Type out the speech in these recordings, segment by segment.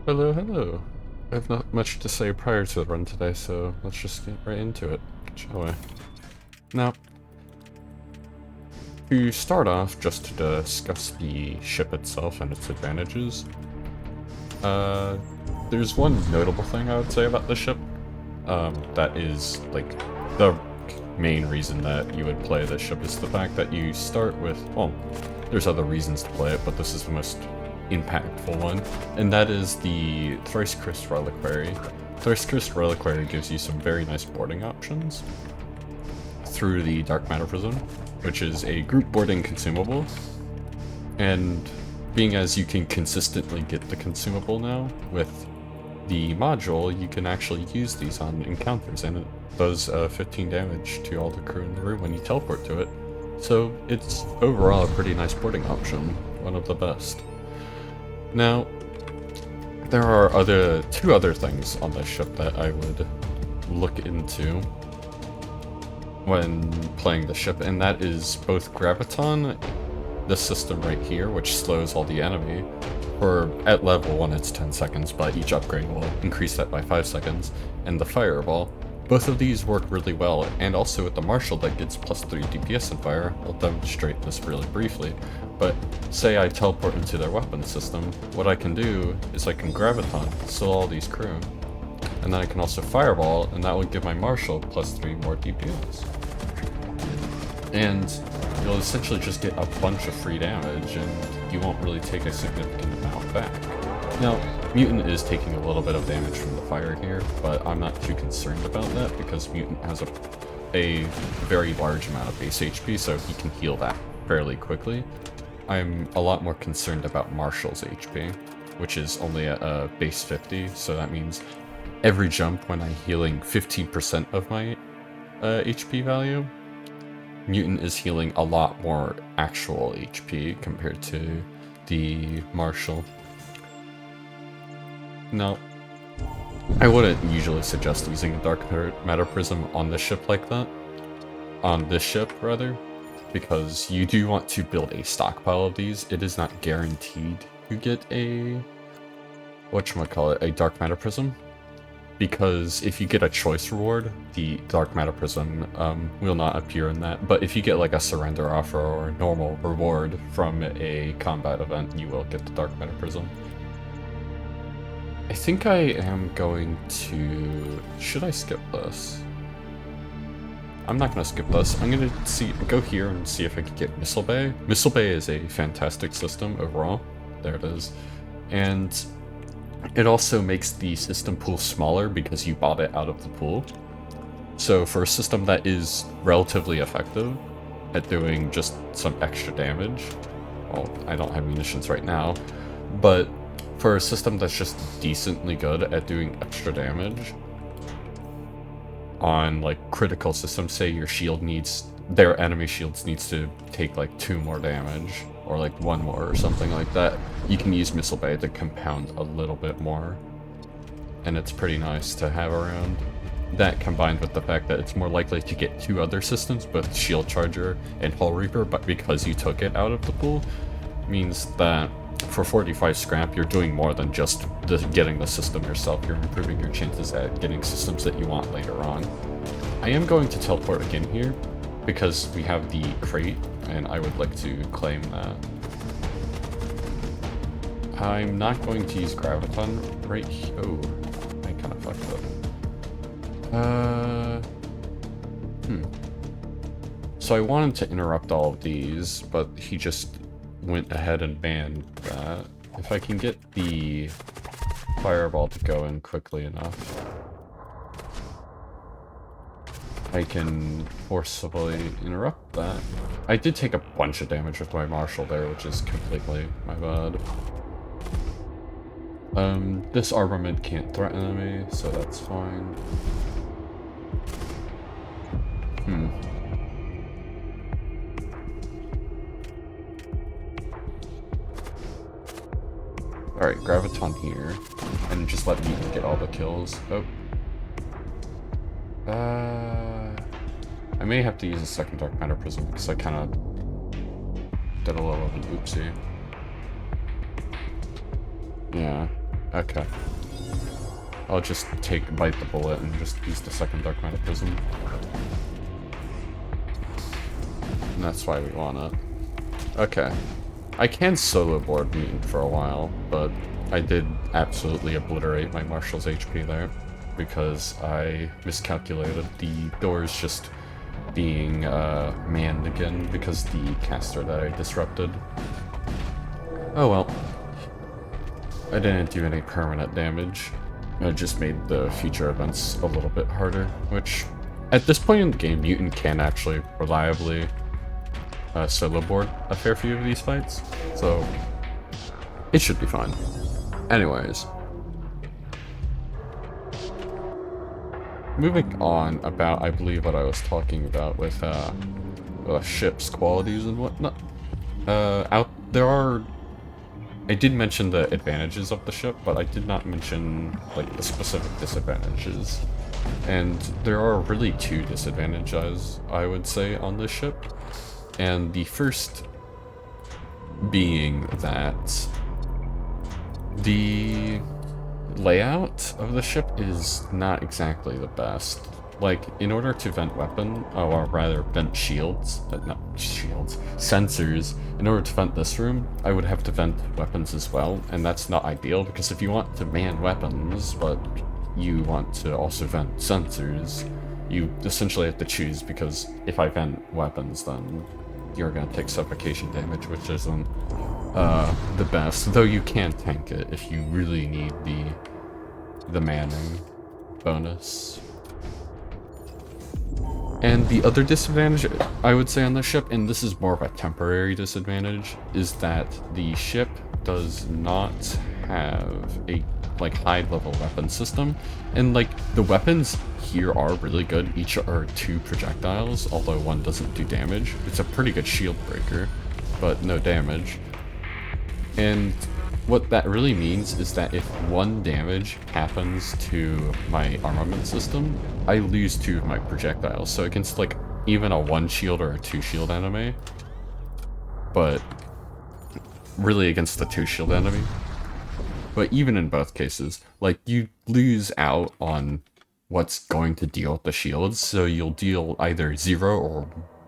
Hello, hello. I have not much to say prior to the run today, so let's just get right into it, shall we? Now, to start off, just to discuss the ship itself and its advantages, there's one notable thing I would say about the ship, that is, like, the main reason that you would play this ship is the fact that you start with, well, there's other reasons to play it, but this is the most impactful one, and that is the Thrice Cursed Reliquary. Thrice Cursed Reliquary gives you some very nice boarding options through the Dark Matter Prism, which is a group boarding consumable, and being as you can consistently get the consumable now with the module, you can actually use these on encounters, and it does 15 damage to all the crew in the room when you teleport to it. So it's overall a pretty nice boarding option, one of the best. Now, there are two other things on this ship that I would look into when playing the ship, and that is both Graviton, this system right here, which slows all the enemy, or at level 1 it's 10 seconds, but each upgrade will increase that by 5 seconds, and the Fireball. Both of these work really well, and also with the Marshal that gets plus 3 DPS in fire. I'll demonstrate this really briefly, but say I teleport into their weapon system, what I can do is I can Graviton, still all these crew, and then I can also Fireball, and that will give my Marshal plus 3 more DPS. And you'll essentially just get a bunch of free damage, and you won't really take a significant amount back. Now, Mutant is taking a little bit of damage from the fire here, but I'm not too concerned about that because Mutant has a very large amount of base HP, so he can heal that fairly quickly. I'm a lot more concerned about Marshal's HP, which is only at base 50, so that means every jump when I'm healing 15% of my HP value, Mutant is healing a lot more actual HP compared to the Marshal. Now, I wouldn't usually suggest using a Dark Matter Prism on this ship like that. On this ship, rather, because you do want to build a stockpile of these. It is not guaranteed you get a, whatchamacallit, a Dark Matter Prism. Because if you get a choice reward, the Dark Matter Prism will not appear in that. But if you get like a surrender offer or a normal reward from a combat event, you will get the Dark Matter Prism. I think I am going to... should I skip this? I'm not going to skip this. I'm going to go here and see if I can get Missile Bay. Missile Bay is a fantastic system overall. There it is. And it also makes the system pool smaller because you bought it out of the pool. So for a system that is relatively effective at doing just some extra damage, well, I don't have munitions right now, but for a system that's just decently good at doing extra damage on like critical systems, say your shield needs, their enemy shields needs to take like 2 more damage or like 1 more or something like that, you can use Missile Bay to compound a little bit more, and it's pretty nice to have around. That combined with the fact that it's more likely to get 2 other systems, both Shield Charger and Hull Reaper, but because you took it out of the pool, means that for 45 scrap, you're doing more than just getting the system yourself. You're improving your chances at getting systems that you want later on. I am going to teleport again here, because we have the crate, and I would like to claim that. I'm not going to use Graviton right here. Oh, I kind of fucked up. So I wanted to interrupt all of these, but he just went ahead and banned that. If I can get the Fireball to go in quickly enough, I can forcibly interrupt that. I did take a bunch of damage with my Marshal there, which is completely my bad. This armament can't threaten me, so that's fine. Alright, Graviton here, and just let me get all the kills. Oh. I may have to use a second Dark Matter Prism because I kind of did a little of an oopsie. Yeah. Okay. I'll just bite the bullet and just use the second Dark Matter Prism. And that's why we want it. Okay. I can solo board Mutant for a while, but I did absolutely obliterate my Marshal's HP there because I miscalculated the doors just being manned again because the caster that I disrupted. Oh well. I didn't do any permanent damage. It just made the future events a little bit harder, which at this point in the game, Mutant can actually reliably solo board a fair few of these fights, so it should be fine. Anyways, moving on about, I believe, what I was talking about with ship's qualities and whatnot. I did mention the advantages of the ship, but I did not mention like the specific disadvantages. And there are really two disadvantages, I would say, on this ship. And the first being that the layout of the ship is not exactly the best. Like, in order to vent or rather vent shields, not shields, sensors, in order to vent this room, I would have to vent weapons as well, and that's not ideal, because if you want to man weapons, but you want to also vent sensors, you essentially have to choose, because if I vent weapons, then you're going to take suffocation damage, which isn't the best, though you can tank it if you really need the manning bonus. And the other disadvantage, I would say, on the ship, and this is more of a temporary disadvantage, is that the ship does not have a like high-level weapon system, and like the weapons here are really good. Each are 2 projectiles, although one doesn't do damage. It's a pretty good shield breaker, but no damage. And what that really means is that if 1 damage happens to my armament system, I lose 2 of my projectiles. So against like even a 1 shield or a 2 shield enemy, but really against the 2 shield enemy. But even in both cases, like you lose out on what's going to deal with the shields, so you'll deal either 0 or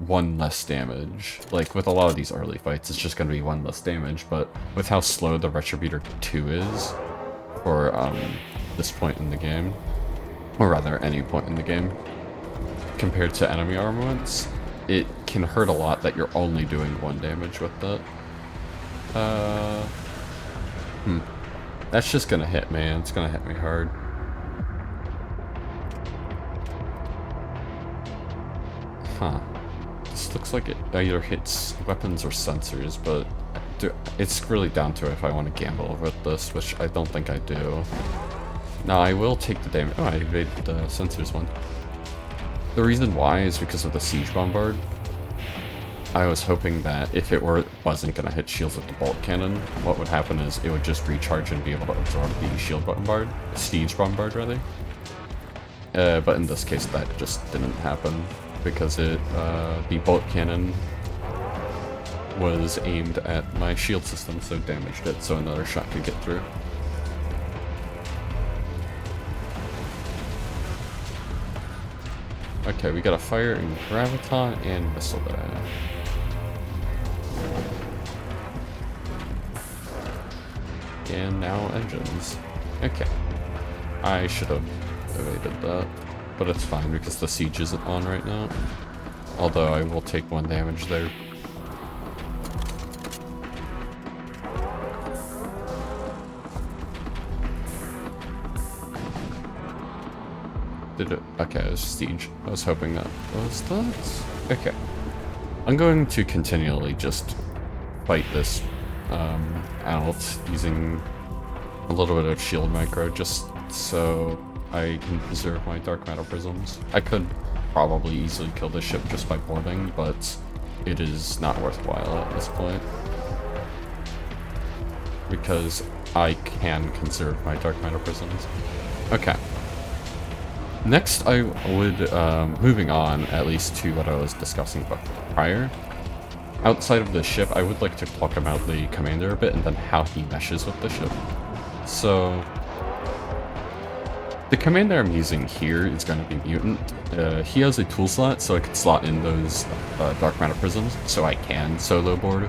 1 less damage. Like with a lot of these early fights, it's just going to be 1 less damage, but with how slow the Retributor 2 is for this point in the game, or rather any point in the game, compared to enemy armaments, it can hurt a lot that you're only doing 1 damage with that. That's just gonna hit, man. It's gonna hit me hard. Huh. This looks like it either hits weapons or sensors, but it's really down to if I want to gamble with this, which I don't think I do. Now, I will take the damage. Oh, I evaded the sensors one. The reason why is because of the Siege Bombard. I was hoping that if it wasn't going to hit shields with the bolt cannon, what would happen is it would just recharge and be able to absorb the shield bombard, siege bombard rather. But in this case, that just didn't happen because the bolt cannon was aimed at my shield system, so damaged it, so another shot could get through. Okay, we got a fire and graviton and missile there. And now engines. Okay. I should have evaded that, but it's fine because the siege isn't on right now. Although I will take 1 damage there. Did it? Okay, it was siege. I was hoping that was that. Okay. I'm going to continually just fight this out using a little bit of shield micro just so I can preserve my dark matter prisms. I could probably easily kill this ship just by boarding, but it is not worthwhile at this point because I can conserve my dark matter prisms. Okay. Next, I would, moving on at least to what I was discussing prior, outside of the ship, I would like to talk about the commander a bit and then how he meshes with the ship. So the commander I'm using here is going to be Mutant. He has a tool slot, so I could slot in those Dark Matter Prisms, so I can solo board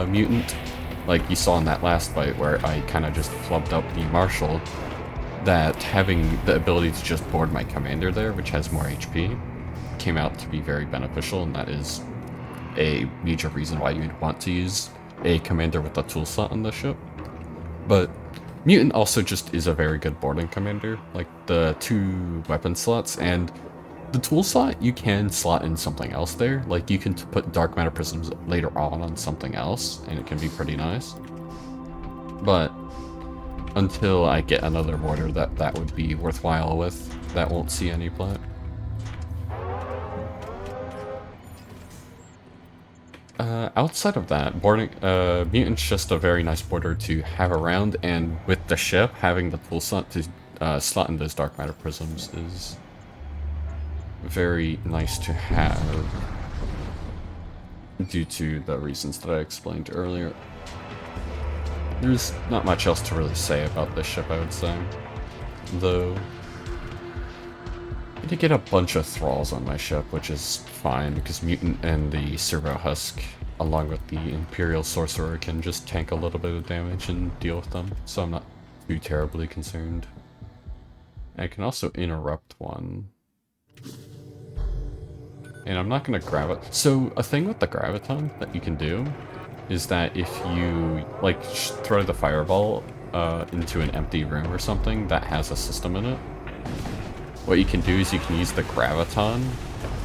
Mutant. Like you saw in that last fight where I kind of just flubbed up the Marshal, that having the ability to just board my commander there, which has more HP, came out to be very beneficial, and that is a major reason why you'd want to use a commander with a tool slot on the ship. But Mutant also just is a very good boarding commander, like the 2 weapon slots, and the tool slot, you can slot in something else there. Like you can put Dark Matter Prisms later on something else, and it can be pretty nice. But until I get another boarder that would be worthwhile with, that won't see any play. Outside of that, boarding Mutant's just a very nice boarder to have around, and with the ship, having the tool slot to slot in those Dark Matter Prisms is very nice to have, due to the reasons that I explained earlier. There's not much else to really say about this ship, I would say, though I did get a bunch of thralls on my ship, which is fine, because Mutant and the Servo Husk, along with the Imperial Sorcerer, can just tank a little bit of damage and deal with them, so I'm not too terribly concerned. I can also interrupt one. And I'm not going to grab it. So a thing with the Graviton that you can do is that if you like throw the fireball into an empty room or something that has a system in it, what you can do is you can use the Graviton,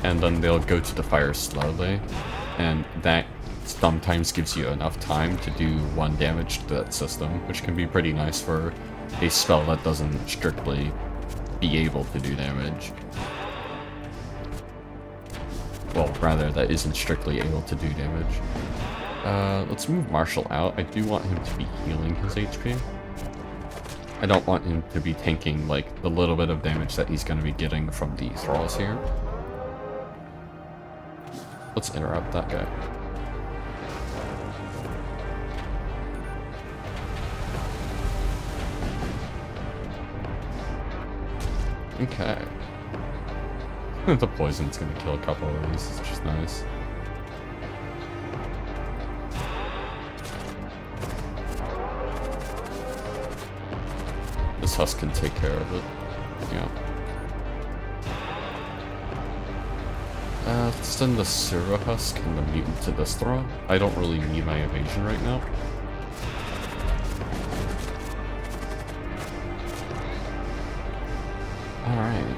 and then they'll go to the fire slowly, and that sometimes gives you enough time to do 1 damage to that system, which can be pretty nice for a spell that doesn't strictly be able to do damage. Well, rather, that isn't strictly able to do damage. Let's move Marshal out. I do want him to be healing his HP. I don't want him to be tanking, like, the little bit of damage that he's going to be getting from the thralls here. Let's interrupt that guy. Okay. The poison's going to kill a couple of these, it's just nice. This husk can take care of it. Yeah. Let's send the Servo Husk and the Mutant to this thrall. I don't really need my evasion right now. Alright.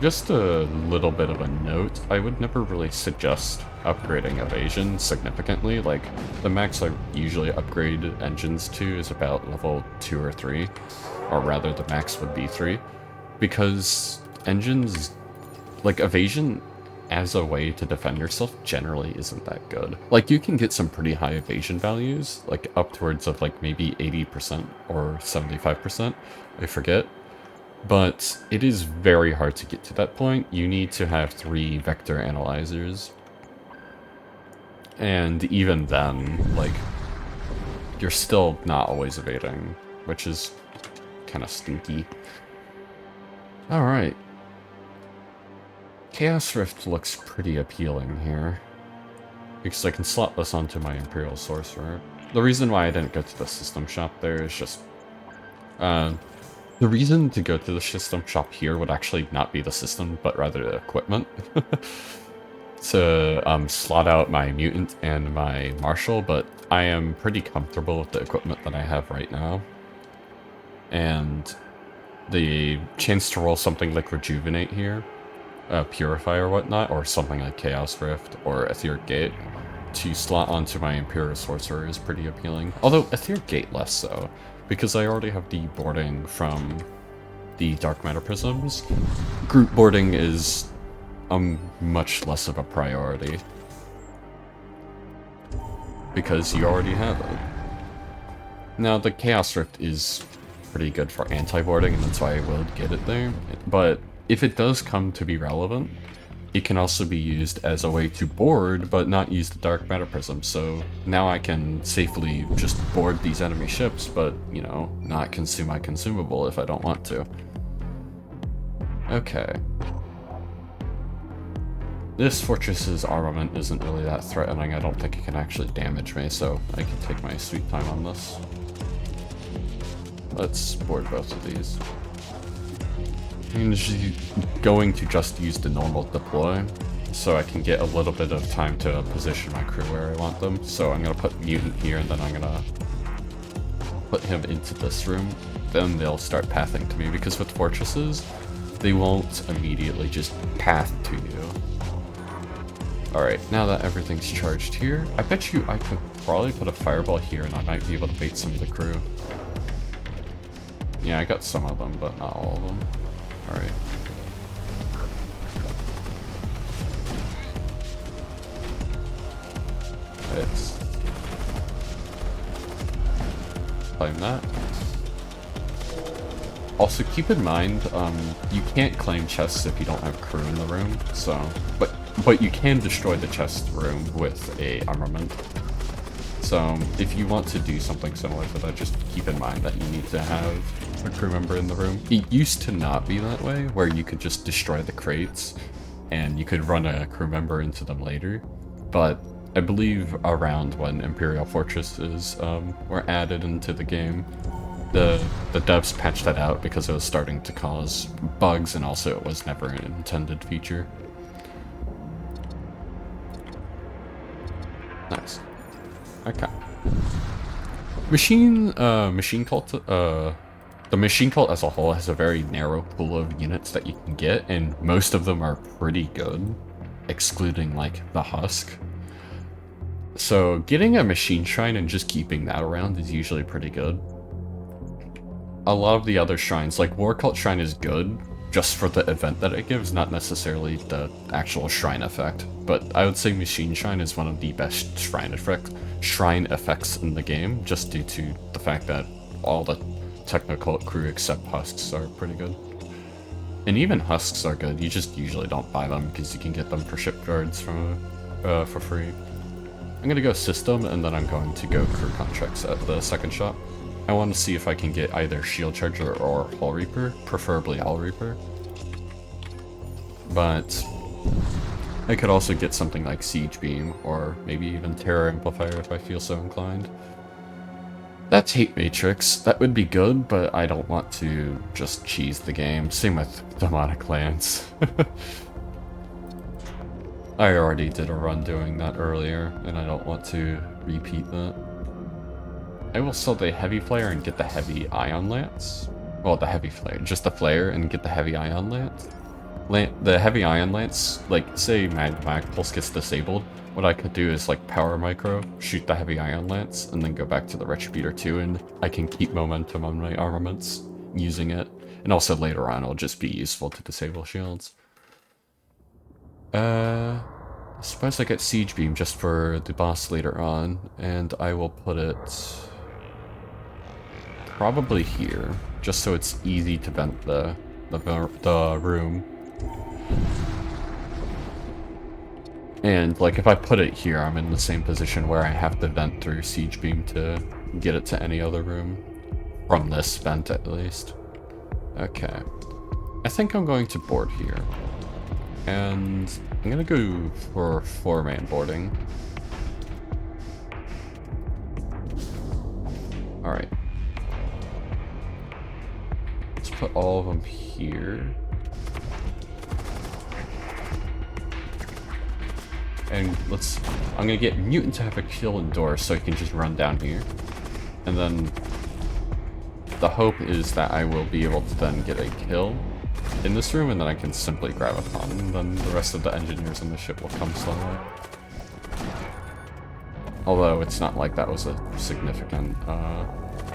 Just a little bit of a note, I would never really suggest upgrading evasion significantly. Like, the max I usually upgrade engines to is about level 2 or 3, or rather the max would be 3, because engines, like, evasion as a way to defend yourself generally isn't that good. Like, you can get some pretty high evasion values, like upwards of like maybe 80% or 75%, I forget. But it is very hard to get to that point. You need to have 3 vector analyzers. And even then, like, you're still not always evading, which is kind of stinky. Alright. Chaos Rift looks pretty appealing here, because I can slot this onto my Imperial Sorcerer. The reason why I didn't go to the system shop there is just... the reason to go to the system shop here would actually not be the system, but rather the equipment. To slot out my Mutant and my Marshal, but I am pretty comfortable with the equipment that I have right now. And the chance to roll something like Rejuvenate here, Purify or whatnot, or something like Chaos Rift or Etheric Gate to slot onto my Imperial Sorcerer is pretty appealing. Although Etheric Gate less so, because I already have the boarding from the Dark Matter Prisms. Group boarding is much less of a priority, because you already have it. Now, the Chaos Rift is pretty good for anti-boarding, and that's why I will get it there. But if it does come to be relevant, it can also be used as a way to board, but not use the dark matter prism. So now I can safely just board these enemy ships, but, you know, not consume my consumable if I don't want to. Okay. This fortress's armament isn't really that threatening. I don't think it can actually damage me, so I can take my sweet time on this. Let's board both of these. I'm going to just use the normal deploy, so I can get a little bit of time to position my crew where I want them. So I'm going to put Mutant here, and then I'm going to put him into this room. Then they'll start pathing to me, because with fortresses, they won't immediately just path to you. Alright, now that everything's charged here, I bet you I could probably put a fireball here, and I might be able to bait some of the crew. Yeah, I got some of them, but not all of them. Alright. Let's claim that. Also, keep in mind, you can't claim chests if you don't have crew in the room, so... But you can destroy the chest room with a armament. So, if you want to do something similar to that, just keep in mind that you need to have a crew member in the room. It used to not be that way, where you could just destroy the crates, and you could run a crew member into them later. But I believe around when Imperial fortresses were added into the game, the devs patched that out because it was starting to cause bugs, and also it was never an intended feature. Nice. Okay. Machine cult, the machine cult as a whole has a very narrow pool of units that you can get, and most of them are pretty good, excluding like the husk. So getting a machine shrine and just keeping that around is usually pretty good. A lot of the other shrines, like War Cult Shrine, is good just for the event that it gives, not necessarily the actual shrine effect. But I would say Machine Shrine is one of the best shrine effects in the game, just due to the fact that all the Technocult crew except husks are pretty good. And even husks are good, you just usually don't buy them because you can get them for shipyards for free. I'm gonna go system, and then I'm going to go crew contracts at the second shop. I want to see if I can get either Shield Charger or Hull Reaper, preferably Hull Reaper. But I could also get something like Siege Beam, or maybe even Terror Amplifier if I feel so inclined. That's Hate Matrix. That would be good, but I don't want to just cheese the game. Same with Demonic Lance. I already did a run doing that earlier, and I don't want to repeat that. I will sell the Heavy Flare and get the Heavy Ion Lance. Well, the Heavy Flare, just the Flare and get the Heavy Ion Lance. The Heavy Ion Lance, like, say Mag Pulse gets disabled, what I could do is, like, Power Micro, shoot the Heavy Ion Lance, and then go back to the Retributor 2, and I can keep momentum on my armaments using it. And also later on, it'll just be useful to disable shields. I suppose I get Siege Beam just for the boss later on, and I will put it probably here, just so it's easy to vent the room. And like if I put it here, I'm in the same position where I have to vent through Siege Beam to get it to any other room. From this vent at least. Okay. I think I'm going to board here. And I'm gonna go for 4-man boarding. Alright. Let's put all of them here. And I'm gonna get Mutant to have a kill indoors so he can just run down here. And then the hope is that I will be able to then get a kill in this room, and then I can simply grab a con, and then the rest of the engineers on the ship will come slowly. Although it's not like that was a significant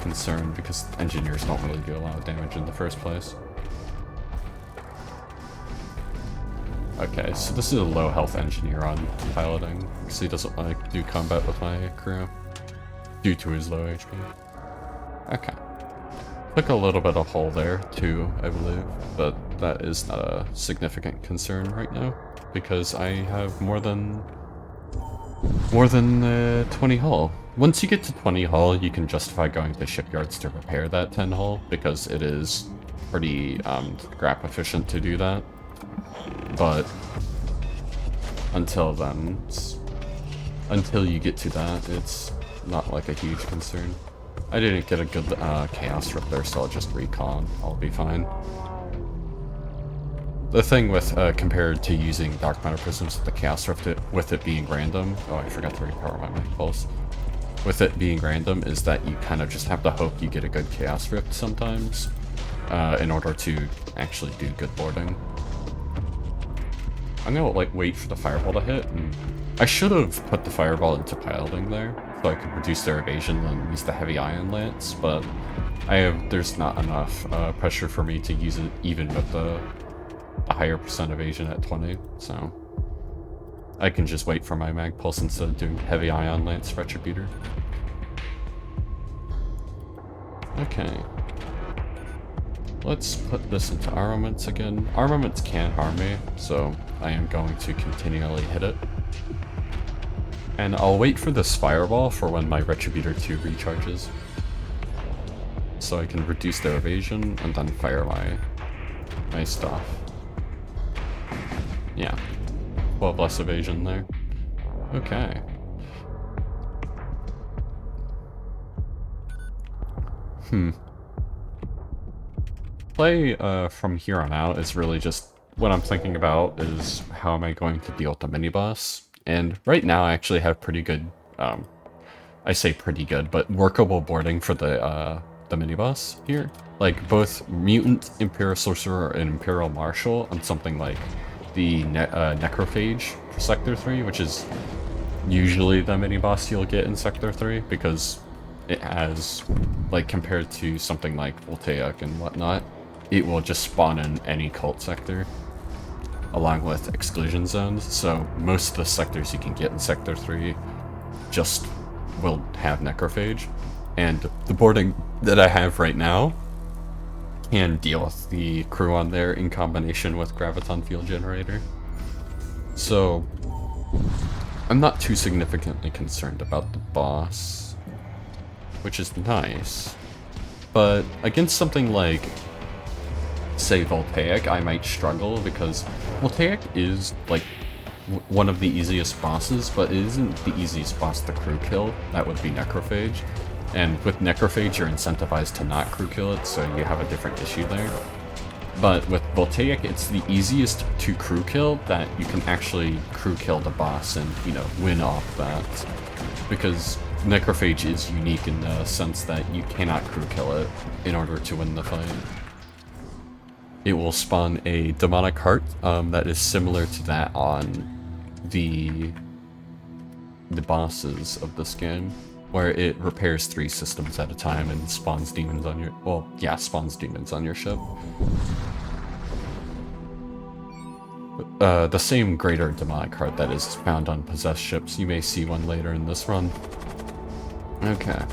concern, because engineers don't really do a lot of damage in the first place. Okay, so this is a low health engineer on piloting, because he doesn't want to do combat with my crew, due to his low HP. Okay. Took a little bit of hull there, too, I believe, but that is not a significant concern right now. because I have more than 20 hull. Once you get to 20 hull, you can justify going to shipyards to repair that 10 hull, because it is pretty scrap efficient to do that. But until then, until you get to that, it's not like a huge concern. I didn't get a good chaos rip there, so I'll just recon. I'll be fine. The thing with, compared to using Dark Matter Prisms with the Chaos Rift, with it being random... Oh, I forgot to repower my Mic Pulse. With it being random is that you kind of just have to hope you get a good Chaos Rift sometimes, in order to actually do good boarding. I'm gonna, like, wait for the Fireball to hit, and I should have put the Fireball into piloting there, so I could reduce their evasion and use the Heavy Ion Lance, but there's not enough pressure for me to use it even with the higher percent evasion at 20, so I can just wait for my Mag Pulse instead of doing Heavy Ion Lance Retributor. Okay. Let's put this into armaments again. Armaments can harm me, so I am going to continually hit it. And I'll wait for this Fireball for when my Retributor 2 recharges, so I can reduce their evasion and then fire my stuff. Yeah, 12 less evasion there. Okay. Play from here on out is really just what I'm thinking about is how am I going to deal with the mini-boss. And right now I actually have pretty good, I say pretty good, but workable boarding for the mini-boss here. Like both Mutant, Imperial Sorcerer, and Imperial Marshal on something like the Necrophage for Sector 3, which is usually the mini-boss you'll get in Sector 3, because it has, like, compared to something like Voltaic and whatnot, it will just spawn in any cult sector, along with exclusion zones, so most of the sectors you can get in Sector 3 just will have Necrophage, and the boarding that I have right now can deal with the crew on there in combination with Graviton Field Generator. So I'm not too significantly concerned about the boss, which is nice. But against something like, say, Voltaic, I might struggle, because Voltaic is, like, one of the easiest bosses, but it isn't the easiest boss to crew kill. That would be Necrophage. And with Necrophage, you're incentivized to not crew kill it, so you have a different issue there. But with Voltaic, it's the easiest to crew kill that you can actually crew kill the boss and, you know, win off that. Because Necrophage is unique in the sense that you cannot crew kill it in order to win the fight. It will spawn a Demonic Heart that is similar to that on the bosses of this game, where it repairs 3 systems at a time and spawns demons on your... well, yeah, spawns demons on your ship. The same greater Demonic Heart that is found on possessed ships. You may see one later in this run. Okay.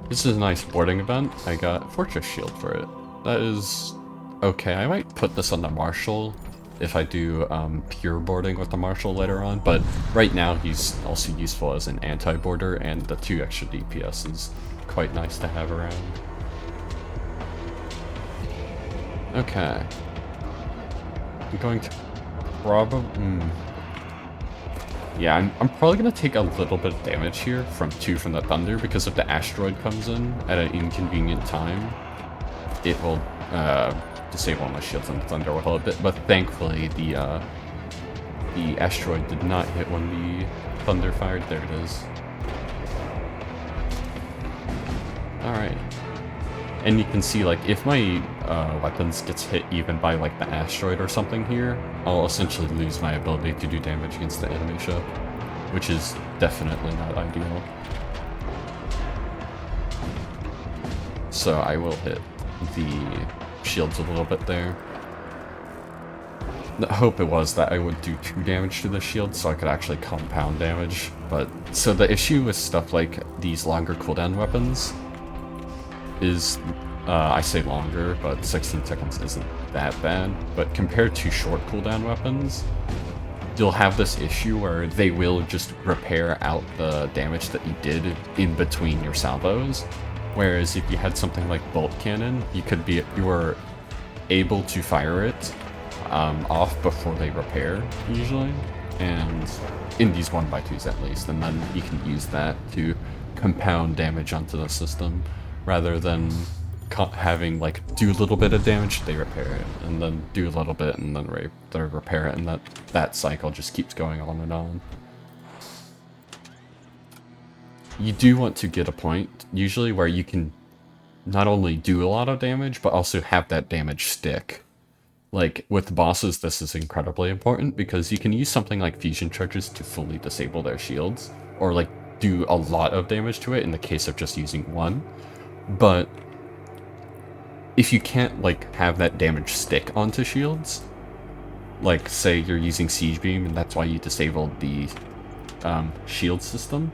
This is a nice boarding event. I got Fortress Shield for it. That is okay. I might put this on the Marshal if I do pure boarding with the Marshal later on, but right now he's also useful as an anti-boarder, and the 2 extra DPS is quite nice to have around. Okay. I'm going to probably... yeah, I'm probably going to take a little bit of damage here from the Thunder, because if the Asteroid comes in at an inconvenient time, it will disable my shields and the Thunder will help a bit, but thankfully the Asteroid did not hit when the Thunder fired. There it is. Alright. And you can see, like, if my weapons gets hit even by, like, the Asteroid or something here, I'll essentially lose my ability to do damage against the enemy ship, which is definitely not ideal. So I will hit the shields a little bit there. The hope it was that I would do 2 damage to the shield so I could actually compound damage, but... so the issue with stuff like these longer cooldown weapons is I say longer, but 16 seconds isn't that bad. But compared to short cooldown weapons, you'll have this issue where they will just repair out the damage that you did in between your salvos. Whereas if you had something like bolt cannon, you were able to fire it off before they repair usually, and in these 1x2s at least, and then you can use that to compound damage onto the system rather than having like do a little bit of damage, they repair it, and then do a little bit and then they repair it, and that cycle just keeps going on and on. You do want to get a point usually where you can not only do a lot of damage but also have that damage stick. Like with bosses, this is incredibly important because you can use something like fusion charges to fully disable their shields, or like do a lot of damage to it in the case of just using one. But if you can't like have that damage stick onto shields, like say you're using Siege Beam and that's why you disabled the shield system,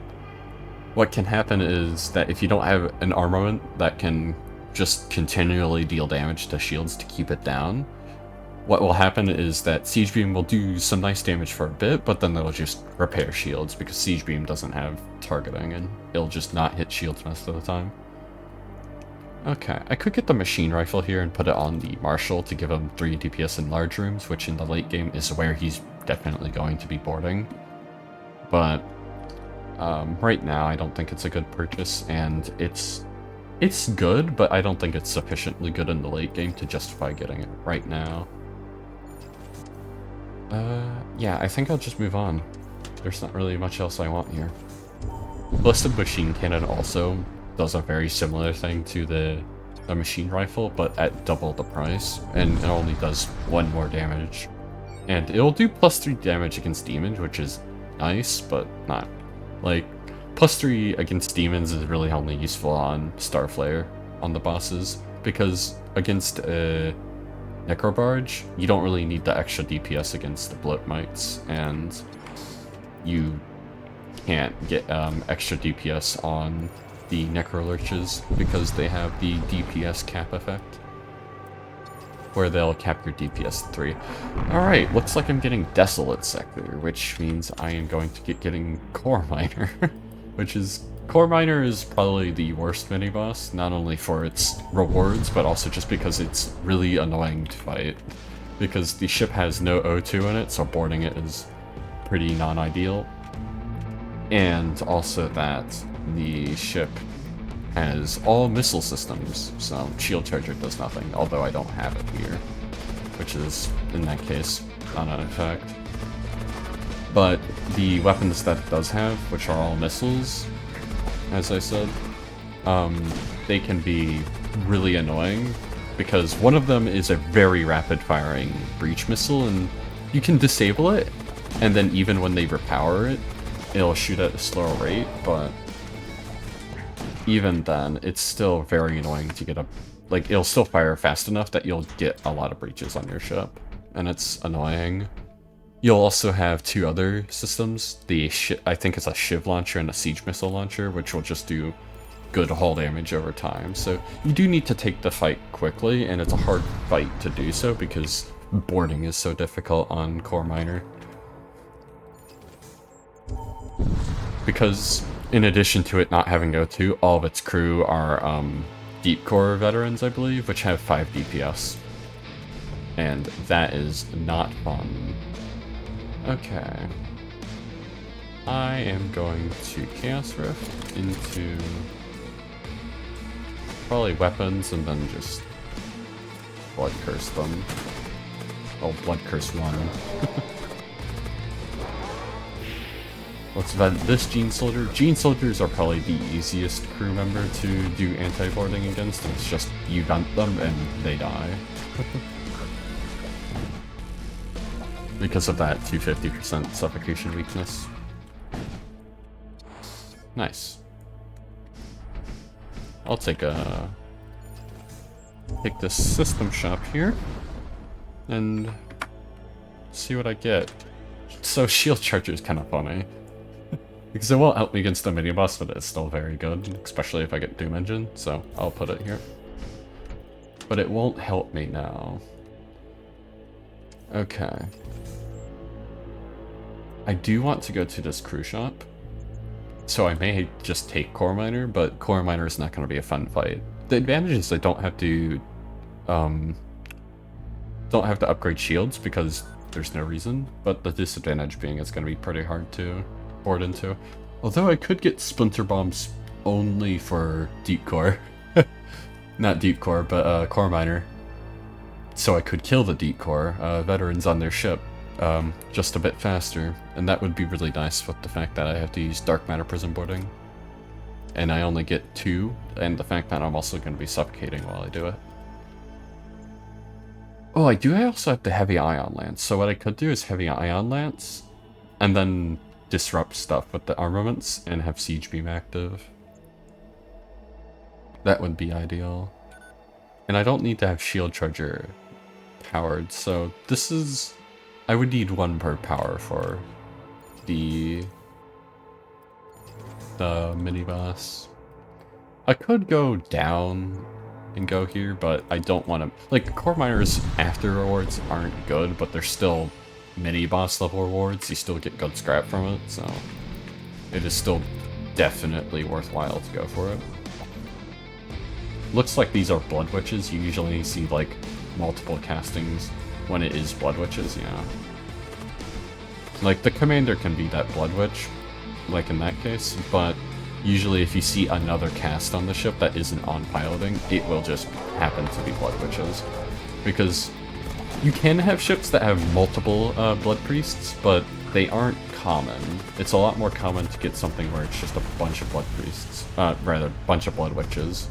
what can happen is that if you don't have an armament that can just continually deal damage to shields to keep it down, what will happen is that Siege Beam will do some nice damage for a bit, but then they'll just repair shields because Siege Beam doesn't have targeting and it'll just not hit shields most of the time. Okay, I could get the machine rifle here and put it on the Marshal to give him 3 DPS in large rooms, which in the late game is where he's definitely going to be boarding. But right now I don't think it's a good purchase, and it's good, but I don't think it's sufficiently good in the late game to justify getting it right now. Yeah, I think I'll just move on. There's not really much else I want here. Ballistic Machine Cannon also does a very similar thing to the machine rifle, but at double the price, and it only does 1 more damage. And it'll do +3 damage against demons, which is nice, but not. Like, +3 against demons is really only useful on Starflare, on the bosses, because against Necrobarge, you don't really need the extra DPS against the Bloat Mites, and you can't get extra DPS on the Necrolurches because they have the DPS cap effect, where they'll cap your DPS 3. Alright, looks like I'm getting Desolate Sector, which means I am going to getting Core Miner, Core Miner is probably the worst mini-boss, not only for its rewards, but also just because it's really annoying to fight. Because the ship has no O2 in it, so boarding it is pretty non-ideal. And also that the ship has all missile systems, so shield charger does nothing, although I don't have it here, which is, in that case, not an effect. But the weapons that it does have, which are all missiles, as I said, they can be really annoying, because one of them is a very rapid-firing breach missile, and you can disable it, and then even when they repower it, it'll shoot at a slower rate, but even then, it's still very annoying to get like, it'll still fire fast enough that you'll get a lot of breaches on your ship, and it's annoying. You'll also have 2 other systems, I think it's a Shiv launcher and a Siege missile launcher, which will just do good hull damage over time. So you do need to take the fight quickly, and it's a hard fight to do so because boarding is so difficult on Core Miner. Because in addition to it not having O2, all of its crew are Deep Core veterans, I believe, which have 5 DPS. And that is not fun. Okay. I am going to Chaos Rift into probably weapons and then just Blood Curse them. Oh, Blood Curse 1. Let's vent this Gene Soldier. Gene Soldiers are probably the easiest crew member to do anti-boarding against, and it's just you vent them and they die. Because of that 250% suffocation weakness. Nice. I'll take this system shop here and see what I get. So shield charger is kind of funny. Because it won't help me against the mini boss, but it's still very good, especially if I get Doom Engine, so I'll put it here. but it won't help me now. Okay. I do want to go to this crew shop, so I may just take Core Miner, but Core Miner is not going to be a fun fight. The advantage is I don't have to upgrade shields because there's no reason, but the disadvantage being it's going to be pretty hard to board into. Although I could get Splinter Bombs only for Deep Core. Not Deep Core, but Core Miner. So I could kill the Deep Core veterans on their ship just a bit faster, and that would be really nice with the fact that I have to use Dark Matter Prism boarding. And I only get 2, and the fact that I'm also going to be suffocating while I do it. Oh, I also have the Heavy Ion Lance, so what I could do is Heavy Ion Lance, and then disrupt stuff with the armaments and have Siege Beam active. That would be ideal. And I don't need to have Shield Charger powered, so this is... I would need 1 per power for the mini-boss. I could go down and go here, but I don't want to... Like, Core Miner's after rewards aren't good, but they're still mini-boss level rewards. You still get good scrap from it, so it is still definitely worthwhile to go for it. Looks like these are Blood Witches. You usually see, like, multiple castings when it is Blood Witches, yeah. Like, the commander can be that Blood Witch, like in that case, but usually if you see another cast on the ship that isn't on piloting, it will just happen to be Blood Witches. Because you can have ships that have multiple Blood Priests, but they aren't common. It's a lot more common to get something where it's just a bunch of Blood Priests. Rather, bunch of Blood Witches.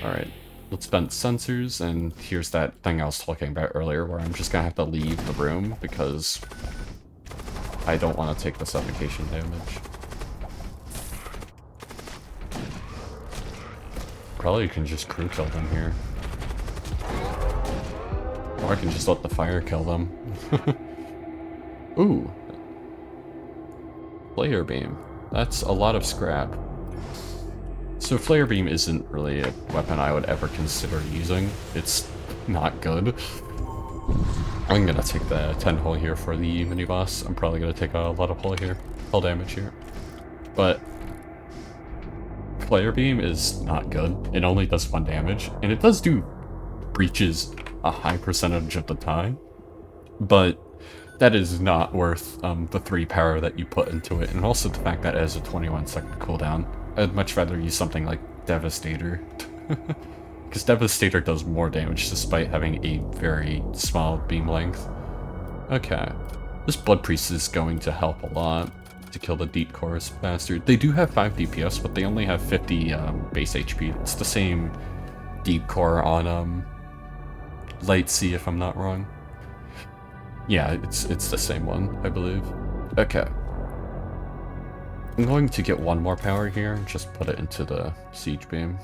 Alright, let's vent sensors, and here's that thing I was talking about earlier where I'm just gonna have to leave the room because I don't want to take the suffocation damage. Probably can just crew kill them here. Or I can just let the fire kill them. Ooh. Flare Beam. That's a lot of scrap. So Flare Beam isn't really a weapon I would ever consider using. It's not good. I'm gonna take the 10 hull here for the mini-boss. I'm probably gonna take a lot of hull damage here. But Flare Beam is not good. It only does 1 damage, and it does do breaches a high percentage of the time. But that is not worth the 3 power that you put into it, and also the fact that it has a 21-second cooldown. I'd much rather use something like Devastator. Because Devastator does more damage despite having a very small beam length. Okay. This Blood Priest is going to help a lot to kill the Deep Cores faster. They do have 5 DPS, but they only have 50 base HP. It's the same Deep Core on Light Sea, if I'm not wrong. Yeah, it's the same one, I believe. Okay. I'm going to get 1 more power here and just put it into the Siege Beam.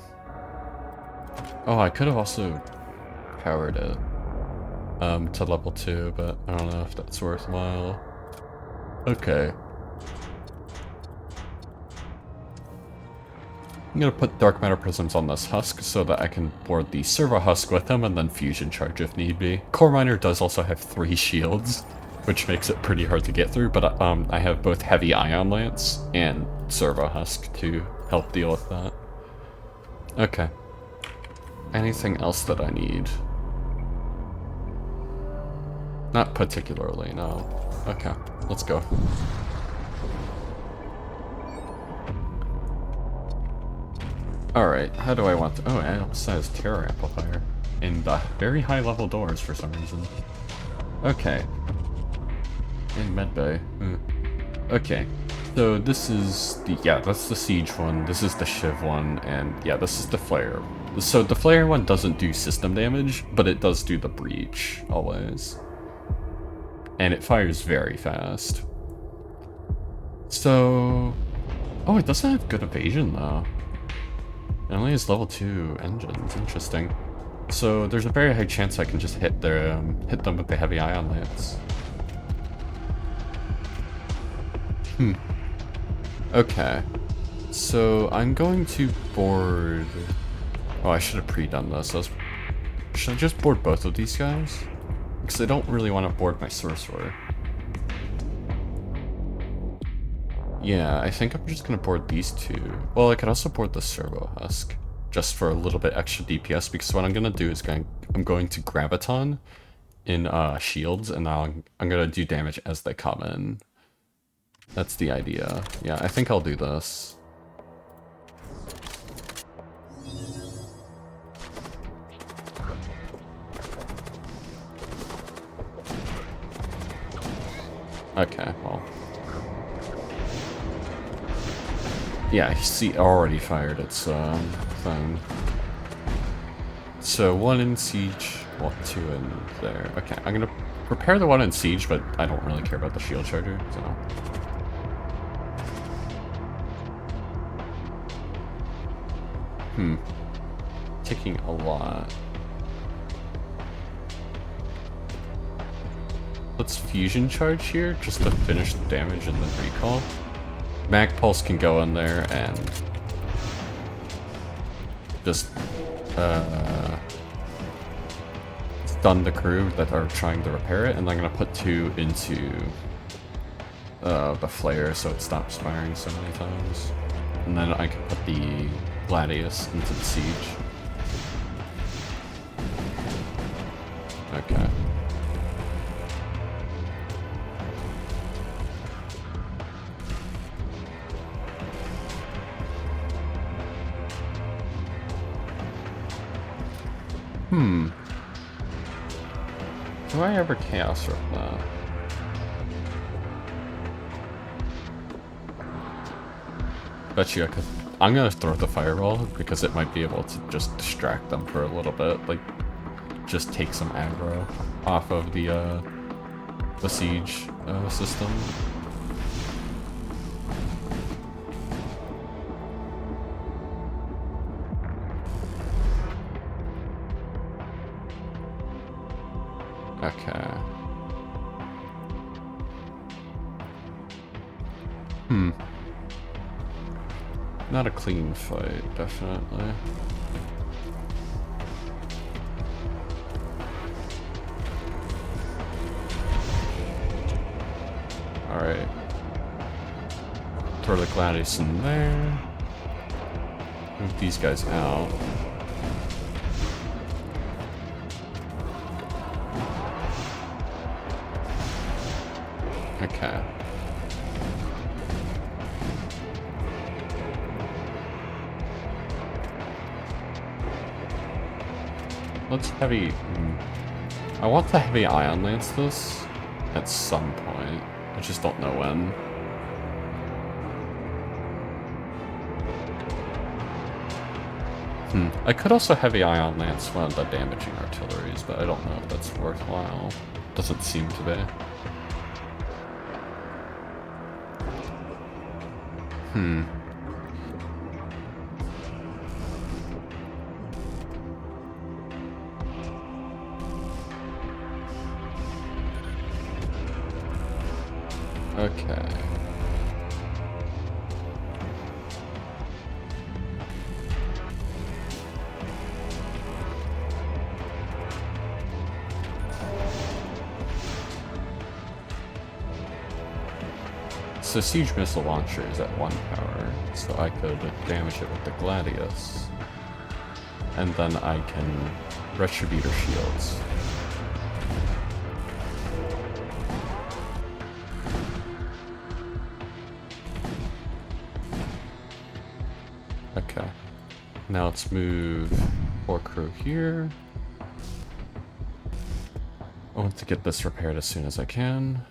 Oh, I could have also powered it to level 2, but I don't know if that's worthwhile. Okay. I'm gonna put Dark Matter Prisms on this Husk so that I can board the Servo Husk with him and then Fusion Charge if need be. Core Miner does also have 3 shields, which makes it pretty hard to get through, but I have both Heavy Ion Lance and Servo Husk to help deal with that. Okay. Anything else that I need? Not particularly, no. Okay, let's go. Alright, how do I want to... Oh, it also has Terror Amplifier. And very high level doors for some reason. Okay. In medbay. Okay. So this is the... Yeah, that's the Siege one. This is the Shiv one. And yeah, this is the Flare. So the Flare one doesn't do system damage, but it does do the breach, always. And it fires very fast. So... Oh, it doesn't have good evasion, though. It only has level 2 engines. Interesting. So there's a very high chance I can just hit them with the Heavy Ion Lance. Okay. So I'm going to board Oh, I should have pre-done this. Should I just board both of these guys? Because I don't really want to board my sorcerer. Yeah, I think I'm just gonna board these two. Well, I could also board the servo husk, just for a little bit extra DPS, because what I'm gonna do is I'm going to graviton in shields, and now I'm gonna do damage as they come in. That's the idea. Yeah, I think I'll do this. Okay, well. Yeah, see, it already fired its thing. So 1 in siege, well, 2 in there. Okay, I'm gonna prepare the 1 in siege, but I don't really care about the shield charger, so. Taking a lot. Let's fusion charge here, just to finish the damage and then recall. Mag Pulse can go in there and just stun the crew that are trying to repair it, and I'm gonna put 2 into the flare so it stops firing so many times. And then I can put the Gladius into the siege. Okay. Do I ever chaos rip that? Bet you I could. I'm gonna throw the fireball because it might be able to just distract them for a little bit, like just take some aggro off of the siege system. Okay. Not a clean fight, definitely. Alright. Throw the Gladius in there. Move these guys out. Okay. Let's heavy... I want to heavy ion lance this at some point. I just don't know when. I could also heavy ion lance one of the damaging artilleries, but I don't know if that's worthwhile. Doesn't seem to be. Okay. So siege missile launcher is at 1 power, so I could damage it with the Gladius, and then I can retributor shields. Okay, now let's move 4 crew here. I want to get this repaired as soon as I can.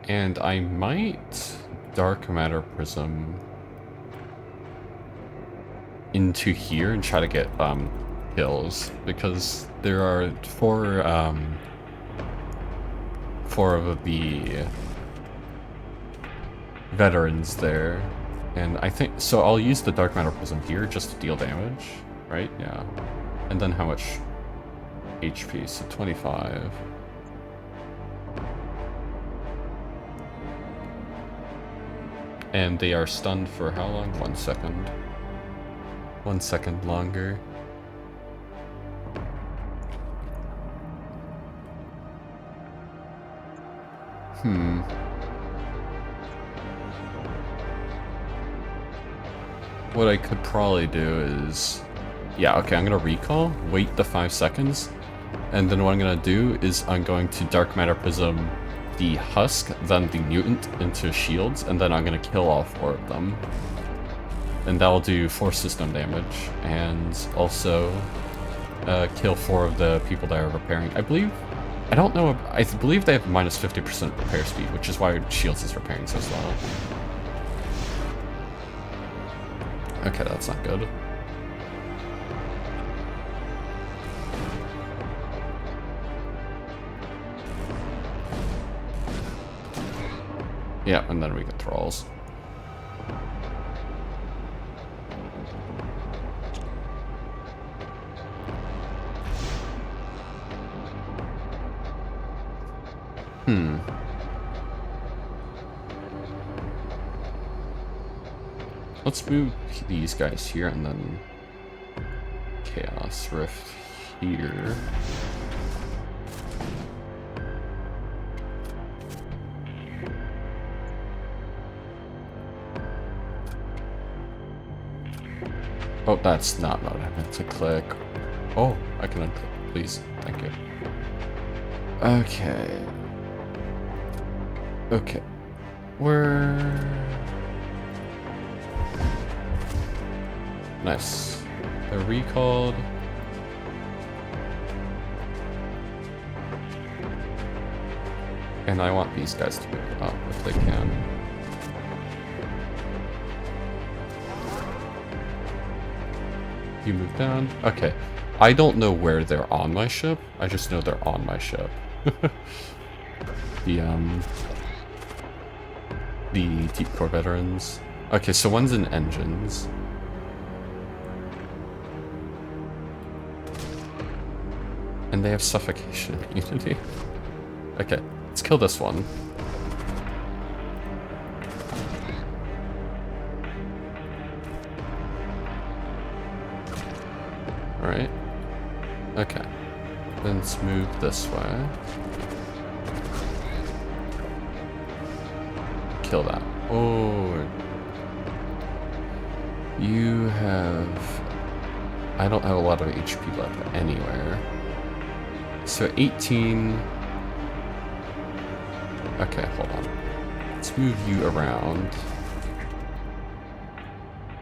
And I might Dark Matter Prism into here and try to get kills, because there are 4 of the veterans there, and I think so. I'll use the Dark Matter Prism here just to deal damage, right? Yeah. And then how much HP? So 25. And they are stunned for how long? 1 second. 1 second longer. What I could probably do is... Yeah, okay, I'm gonna recall, wait the 5 seconds, and then what I'm gonna do is I'm going to Dark Matter Prism the Husk, then the Mutant into shields, and then I'm gonna kill all 4 of them. And that'll do 4 system damage, and also kill 4 of the people that are repairing. I believe they have minus 50% repair speed, which is why shields is repairing so slow. Okay, that's not good. Yeah, and then we get thralls. Let's move these guys here and then Chaos Rift here. Oh, that's not what I meant to click. Oh, I can unclick, please. Thank you. Okay. Okay. Nice. They're recalled. And I want these guys to move up if they can. You move down. Okay. I don't know where they're on my ship. I just know they're on my ship. The Deep Core veterans. Okay, so one's in engines. And they have suffocation immunity. Okay, let's kill this one. Alright. Okay. Then let's move this way. Kill that. Oh. You have... I don't have a lot of HP left anywhere. So 18... Okay, hold on. Let's move you around.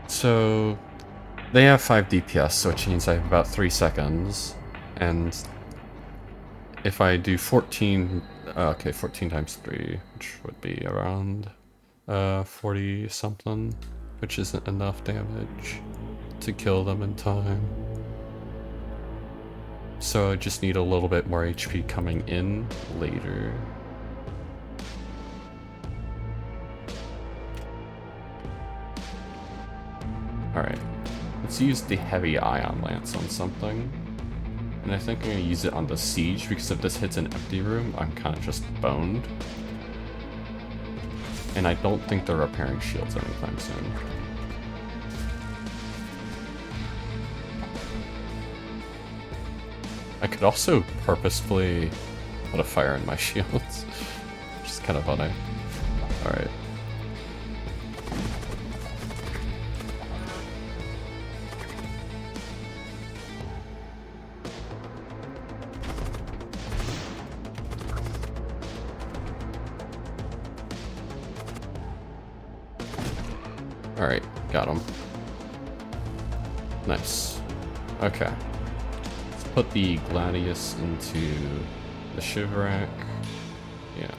So... They have 5 DPS, so it means I have about 3 seconds. And... If I do 14... okay, 14 times 3, which would be around... 40 something, which isn't enough damage to kill them in time. So I just need a little bit more HP coming in later. Alright, let's use the heavy ion lance on something. And I think I'm going to use it on the siege, because if this hits an empty room, I'm kind of just boned. And I don't think they're repairing shields anytime soon. I could also purposefully put a fire in my shields, which is kind of funny. Alright. Alright, got him. Nice. Okay. Let's put the Gladius into the Shivrak. Yeah.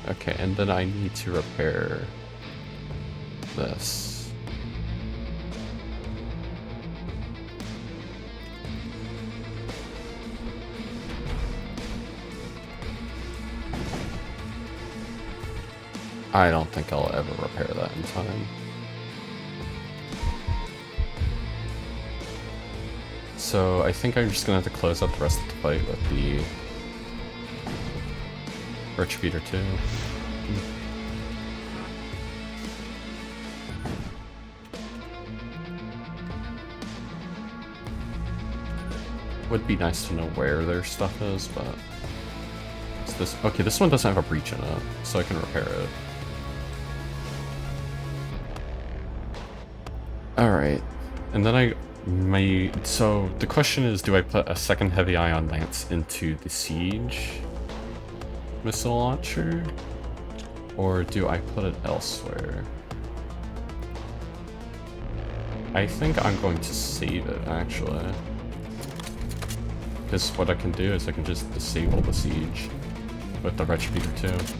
Okay, and then I need to repair this. I don't think I'll ever repair that in time. So I think I'm just gonna have to close out the rest of the fight with the Retributor 2. Would be nice to know where their stuff is, but it's this. Okay, this one doesn't have a breach in it, so I can repair it. Alright, and then so the question is, do I put a second heavy ion lance into the siege missile launcher, or do I put it elsewhere? I think I'm going to save it, actually. Because what I can do is I can just disable the siege with the Retributor 2.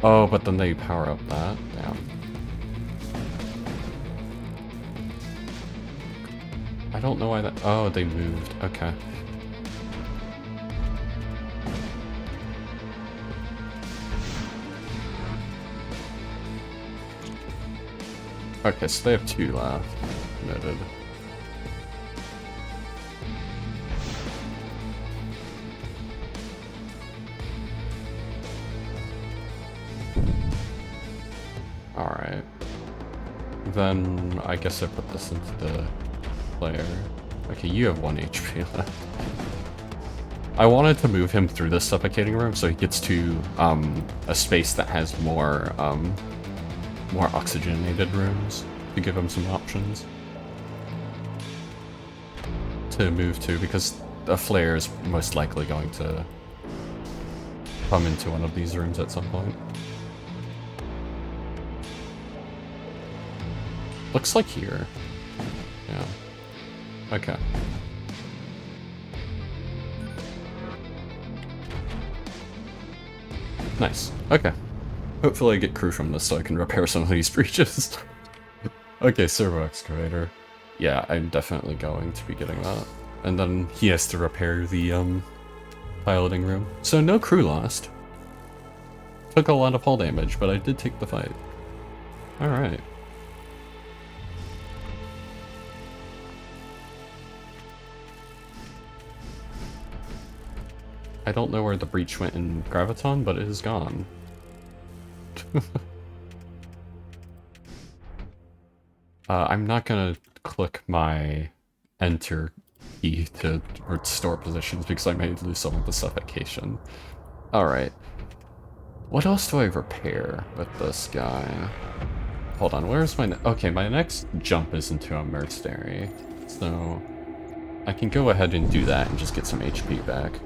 Oh, but then they power up that. Damn. I don't know why that... Oh, they moved. Okay. Okay, so they have 2 left. Noted. Alright. Then I guess I put this into the player. Okay, you have 1 HP left. I wanted to move him through the suffocating room so he gets to a space that has more more oxygenated rooms to give him some options to move to, because a flare is most likely going to come into one of these rooms at some point. Looks like here. Yeah. Okay. Nice. Okay. Hopefully I get crew from this so I can repair some of these breaches. Okay, servo excavator. Yeah, I'm definitely going to be getting that. And then he has to repair the piloting room. So no crew lost. Took a lot of hull damage, but I did take the fight. Alright. I don't know where the breach went in Graviton, but it is gone. I'm not gonna click my enter key to restore positions because I may lose some of the suffocation. Alright. What else do I repair with this guy? Hold on, where's my... Okay, my next jump is into a mercenary. So I can go ahead and do that and just get some HP back.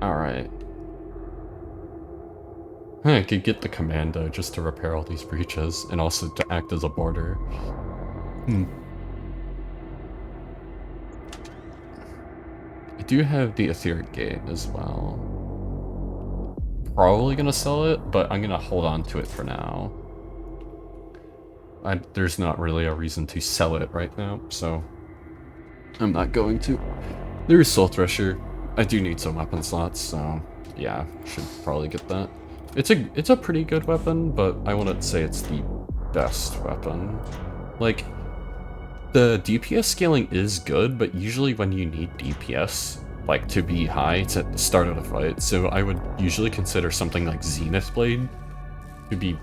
Alright. I could get the commando just to repair all these breaches, and also to act as a border. I do have the etheric gate as well. Probably gonna sell it, but I'm gonna hold on to it for now. There's not really a reason to sell it right now, so I'm not going to. There's Soul Thresher. I do need some weapon slots, so yeah, should probably get that. It's a pretty good weapon, but I wouldn't say it's the best weapon. Like, the DPS scaling is good, but usually when you need DPS, like, to be high, it's at the start of the fight, so I would usually consider something like Zenith Blade to be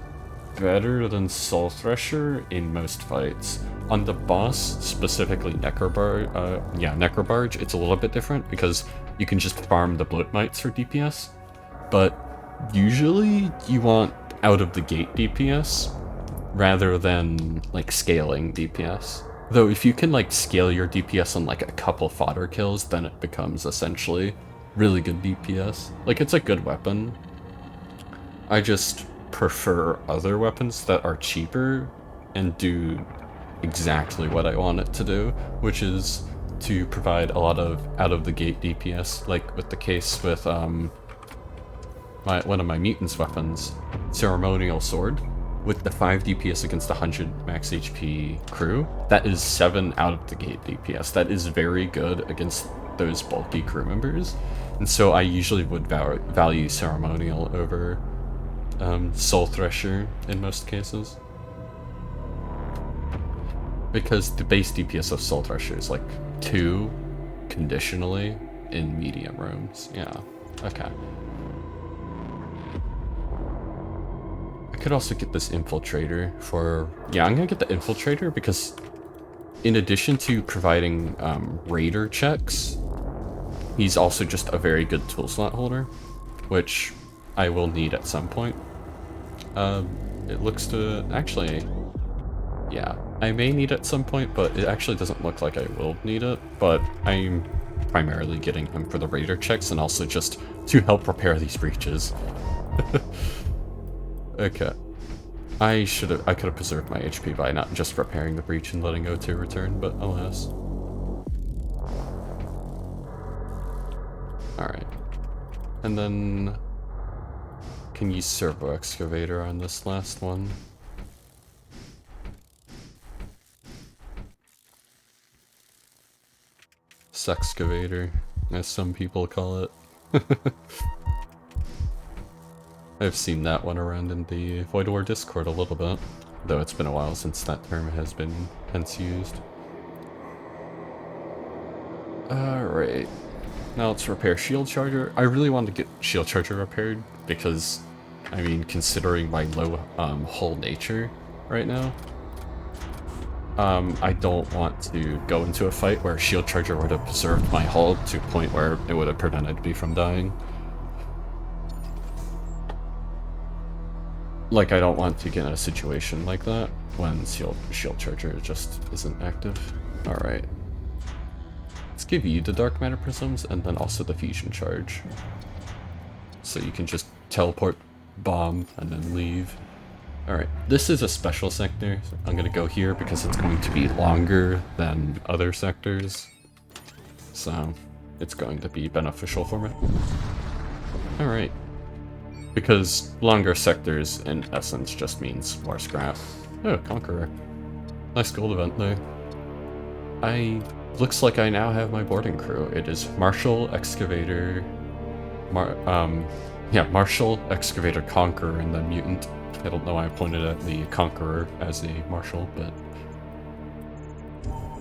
better than Soul Thresher in most fights. On the boss, specifically Necrobarge, it's a little bit different because you can just farm the Bloat Mites for DPS, but usually you want out of the gate DPS rather than like scaling DPS. Though if you can like scale your DPS on like a couple fodder kills, then it becomes essentially really good DPS. Like, it's a good weapon. I just prefer other weapons that are cheaper and do exactly what I want it to do, which is to provide a lot of out-of-the-gate DPS, like with the case with one of my mutant's weapons, Ceremonial Sword, with the 5 DPS against 100 max HP crew. That is 7 out-of-the-gate DPS. That is very good against those bulky crew members, and so I usually would value Ceremonial over Soul Thresher in most cases. Because the base DPS of Soul Thresher is like 2 conditionally in medium rooms. Yeah, okay. I could also get this Infiltrator for... Yeah, I'm gonna get the Infiltrator because in addition to providing Raider checks, he's also just a very good tool slot holder, which I will need at some point. It looks to... Actually, yeah, I may need it at some point, but it actually doesn't look like I will need it, but I'm primarily getting him for the Raider checks and also just to help repair these breaches. Okay. I could have preserved my HP by not just repairing the breach and letting O2 return, but alas. Alright. And then... Can use Servo Excavator on this last one. Sexcavator, as some people call it. I've seen that one around in the Void War Discord a little bit, though it's been a while since that term has been hence used. Alright, now let's repair Shield Charger. I really want to get Shield Charger repaired because, I mean, considering my low hull nature right now, I don't want to go into a fight where Shield Charger would have preserved my hull to a point where it would have prevented me from dying. Like, I don't want to get in a situation like that when Shield Charger just isn't active. Alright. Let's give you the Dark Matter Prisms and then also the Fusion Charge. So you can just teleport, bomb, and then leave. Alright, this is a special sector. I'm gonna go here because it's going to be longer than other sectors. So, it's going to be beneficial for me. Alright. Because longer sectors, in essence, just means more scrap. Oh, Conqueror. Nice gold event there. Looks like I now have my boarding crew. It is Marshal, Excavator... Marshal, Excavator, Conqueror, and then Mutant. I don't know why I pointed at the Conqueror as a Marshal, but...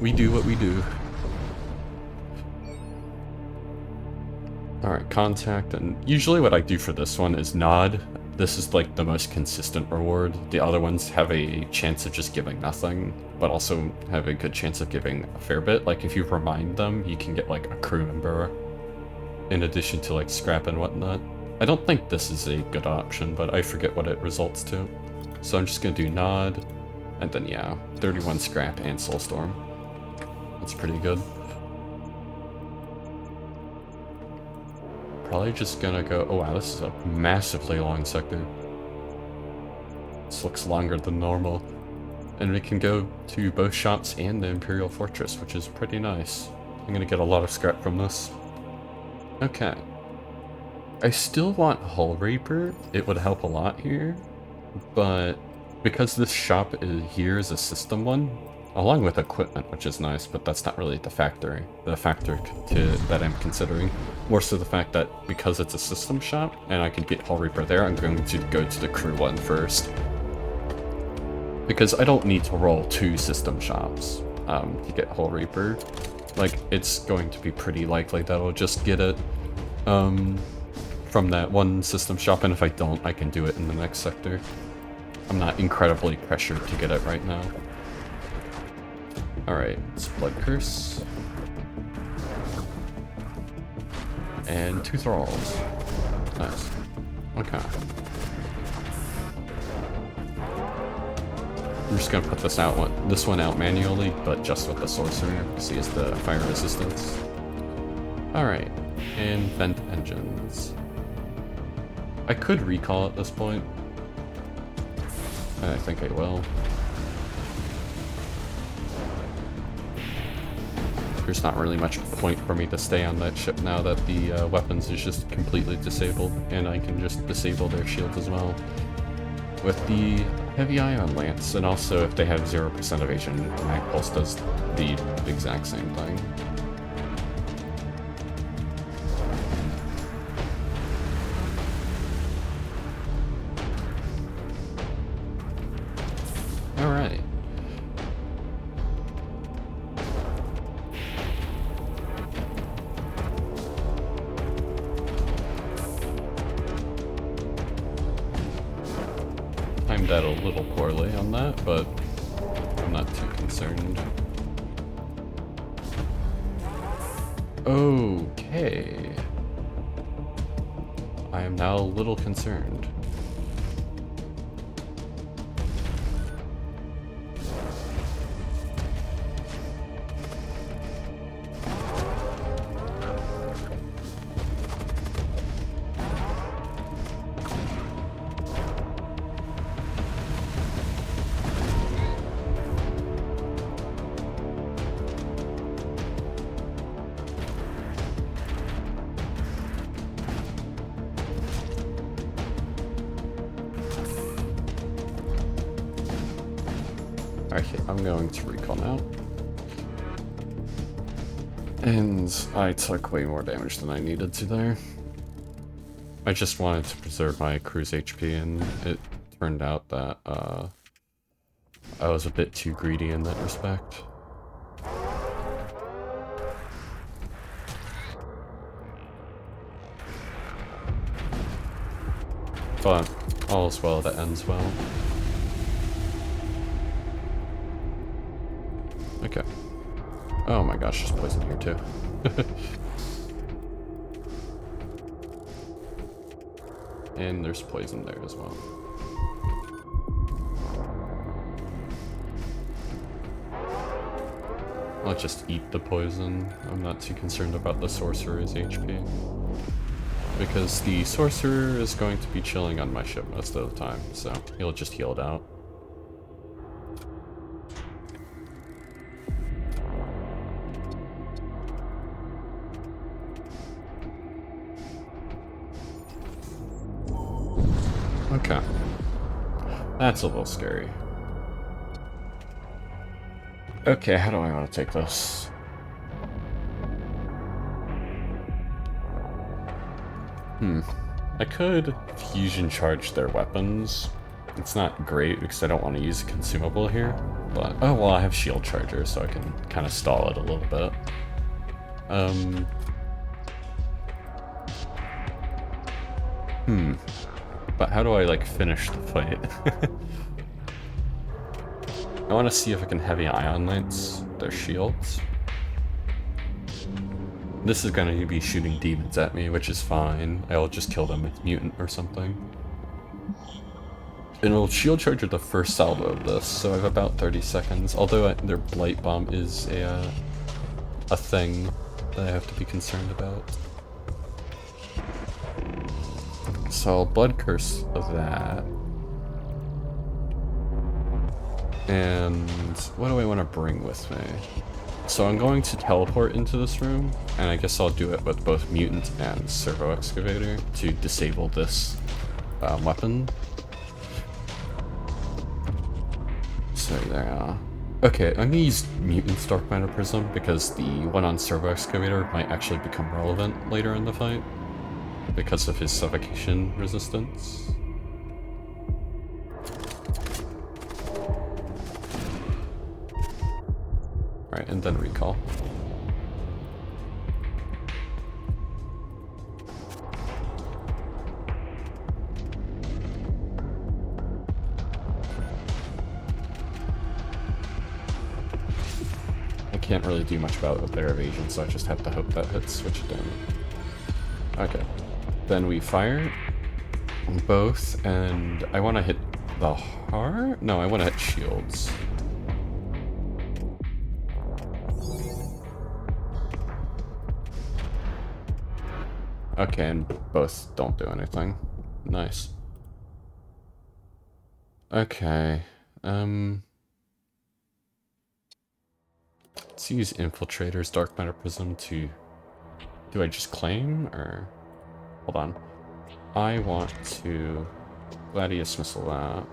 we do what we do. Alright, contact, and usually what I do for this one is nod. This is like the most consistent reward. The other ones have a chance of just giving nothing, but also have a good chance of giving a fair bit. Like if you remind them, you can get like a crew member in addition to like scrap and whatnot. I don't think this is a good option, but I forget what it results to. So I'm just gonna do nod, and then yeah, 31 scrap and Soulstorm. That's pretty good. Probably just gonna go... Oh wow, this is a massively long sector. This looks longer than normal. And we can go to both shops and the Imperial Fortress, which is pretty nice. I'm gonna get a lot of scrap from this. Okay. I still want Hull Reaper. It would help a lot here. But because this shop here is a system one, along with equipment, which is nice, but that's not really the factor that I'm considering. More so the fact that because it's a system shop and I can get Hull Reaper there, I'm going to go to the crew one first. Because I don't need to roll 2 system shops to get Hull Reaper. Like, it's going to be pretty likely that I'll just get it from that one system shop, and if I don't, I can do it in the next sector. I'm not incredibly pressured to get it right now. Alright, it's Blood Curse. And 2 Thralls. Nice. Okay. I'm just gonna put this one out manually, but just with the Sorcerer, because he has the fire resistance. Alright, and Vent Engines. I could recall at this point. I think I will. There's not really much point for me to stay on that ship now that the weapons is just completely disabled, and I can just disable their shields as well. With the Heavy Ion Lance, and also if they have 0% evasion, Mag Pulse does the exact same thing. Alright. timed out a little poorly on that, but I'm not too concerned. Okay. I am now a little concerned. Okay, I'm going to recall now. And I took way more damage than I needed to there. I just wanted to preserve my crew's HP, and it turned out that I was a bit too greedy in that respect. But all's well that ends well. Okay. Oh my gosh, there's poison here too. And there's poison there as well. I'll just eat the poison. I'm not too concerned about the sorcerer's HP. Because the sorcerer is going to be chilling on my ship most of the time, so he'll just heal it out. Okay. That's a little scary. Okay, how do I want to take this? I could fusion charge their weapons. It's not great because I don't want to use a consumable here, but oh well, I have shield charger, so I can kind of stall it a little bit. But how do I like finish the fight? I want to see if I can heavy ion lance their shields. This is going to be shooting demons at me, which is fine. I'll just kill them with mutant or something. And it'll shield charge at the first salvo of this, so I have about 30 seconds. Although their blight bomb is a thing that I have to be concerned about. So I'll blood curse of that. And what do I want to bring with me? So I'm going to teleport into this room, and I guess I'll do it with both mutant and servo excavator to disable this weapon. So there. Okay, I'm gonna use mutant's dark matter prism because the one on servo excavator might actually become relevant later in the fight because of his suffocation resistance. Alright, and then recall. I can't really do much about their evasion, so I just have to hope that hits, which it didn't. Okay. Then we fire both, and I want to hit the heart? No, I want to hit shields. Okay, and both don't do anything. Nice. Okay, let's use Infiltrator's Dark Matter Prism to... Do I just claim, or... Hold on. I want to... Gladius Missile that.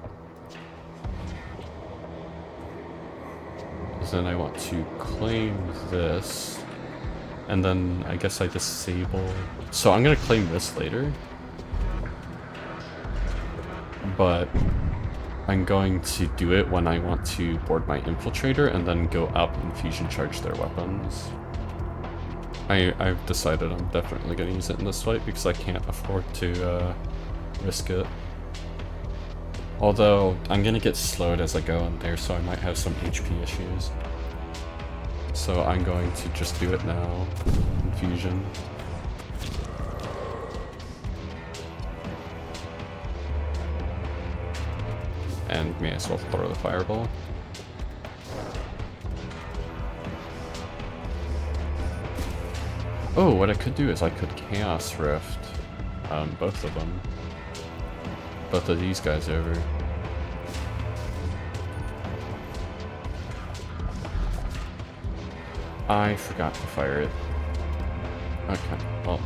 Then I want to claim this. And then I guess I disable... So I'm gonna claim this later. But I'm going to do it when I want to board my Infiltrator and then go up and fusion charge their weapons. I've decided I'm definitely gonna use it in this fight because I can't afford to risk it. Although, I'm gonna get slowed as I go in there, so I might have some HP issues. So I'm going to just do it now. Infusion. And may as well throw the fireball. Oh, what I could do is I could Chaos Rift both of them. Both of these guys over. I forgot to fire it. Okay, well,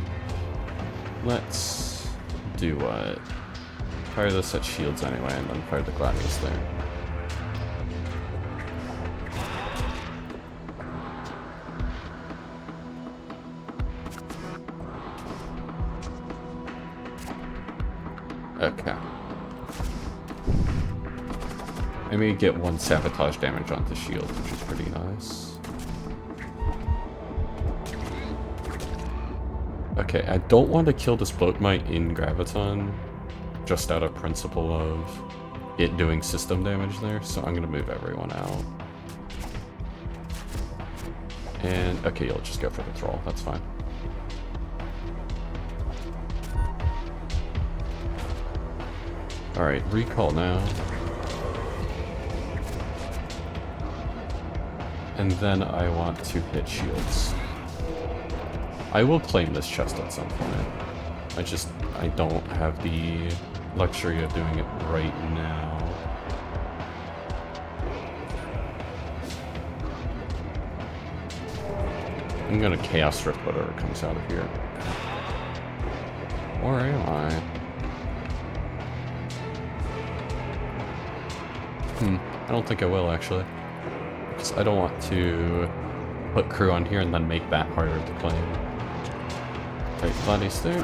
let's do what? Fire this at shields anyway, and then fire the Gladius there. Okay. I may get 1 sabotage damage onto shield, which is pretty nice. Okay, I don't want to kill this Bloat Mite in Graviton, just out of principle of it doing system damage there, so I'm gonna move everyone out. And, okay, you'll just go for the Thrall, that's fine. Alright, recall now. And then I want to hit shields. I will claim this chest at some point. I don't have the luxury of doing it right now. I'm gonna Chaos Rift whatever comes out of here. Or am I? I don't think I will, actually. Because I don't want to put crew on here and then make that harder to claim. Right, Gladius there.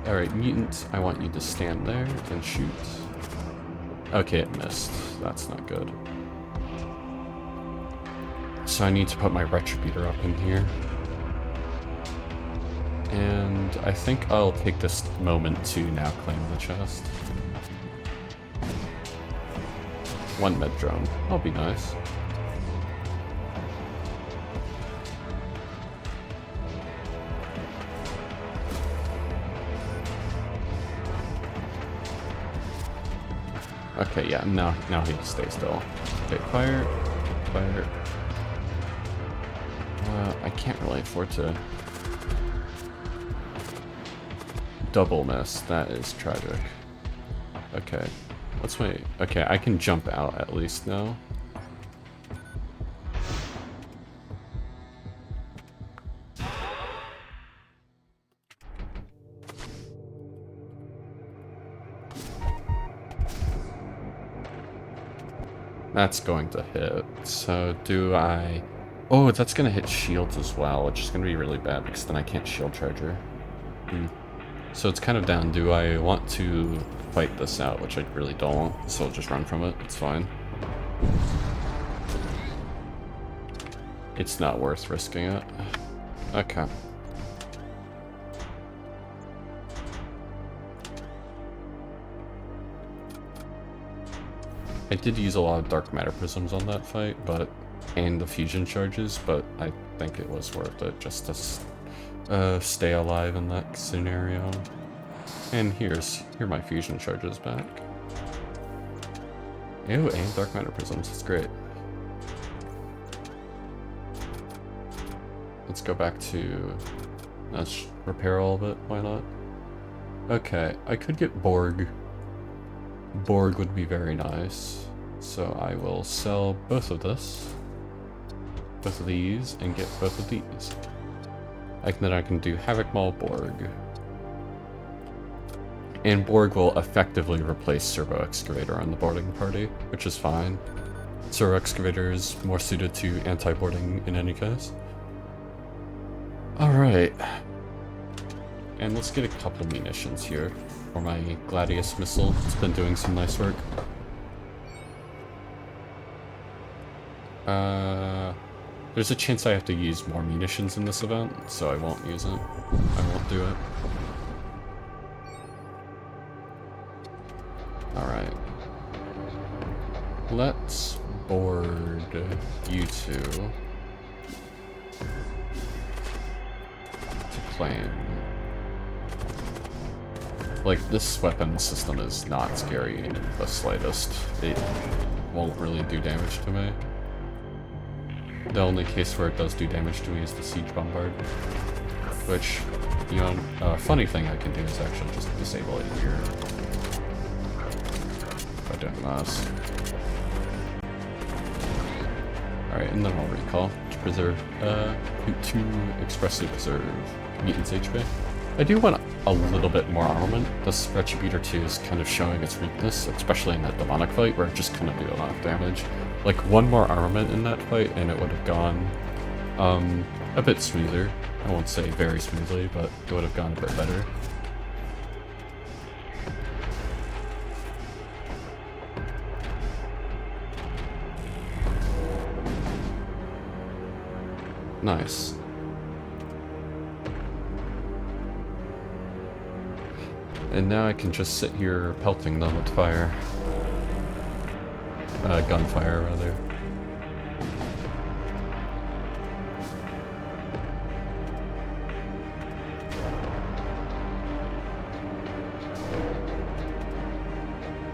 Alright, Mutant, I want you to stand there and shoot. Okay, it missed. That's not good. So I need to put my Retributor up in here. And I think I'll take this moment to now claim the chest. 1 med drone. That'll be nice. Okay, yeah, now he'll stay still. Okay, fire. I can't really afford to double miss. That is tragic. Okay, let's wait. Okay, I can jump out at least now. That's going to hit. So do I... Oh, that's going to hit shields as well, which is going to be really bad because then I can't shield charger. So it's kind of down. Do I want to fight this out, which I really don't, so I'll just run from it. It's fine. It's not worth risking it. Okay. I did use a lot of dark matter prisms on that fight, and the fusion charges, but I think it was worth it just to stay alive in that scenario. And here are my fusion charges back. Ew, and dark matter prisms, that's great. Let's go back to... Let's repair all of it, why not? Okay, I could get Borg. Borg would be very nice. So I will sell both of these, and get both of these. Then I can do Havoc Maul Borg. And Borg will effectively replace Servo Excavator on the boarding party, which is fine. Servo Excavator is more suited to anti-boarding in any case. Alright. And let's get a couple munitions here for my Gladius missile. It's been doing some nice work. There's a chance I have to use more munitions in this event, so I won't use it. I won't do it. Alright. Let's board you two to plane. Like, this weapon system is not scary in the slightest. It won't really do damage to me. The only case where it does do damage to me is the Siege Bombard. Which, you know, a funny thing I can do is actually just disable it here. By doing this. Alright, and then I'll recall to preserve, to expressly preserve mutants HP. I do want a little bit more armament. This Retributor 2 is kind of showing its weakness, especially in that demonic fight where it just kind of do a lot of damage. Like, one more armament in that fight and it would have gone a bit smoother. I won't say very smoothly, but it would have gone a bit better. Nice. And now I can just sit here pelting them with fire. Gunfire, rather.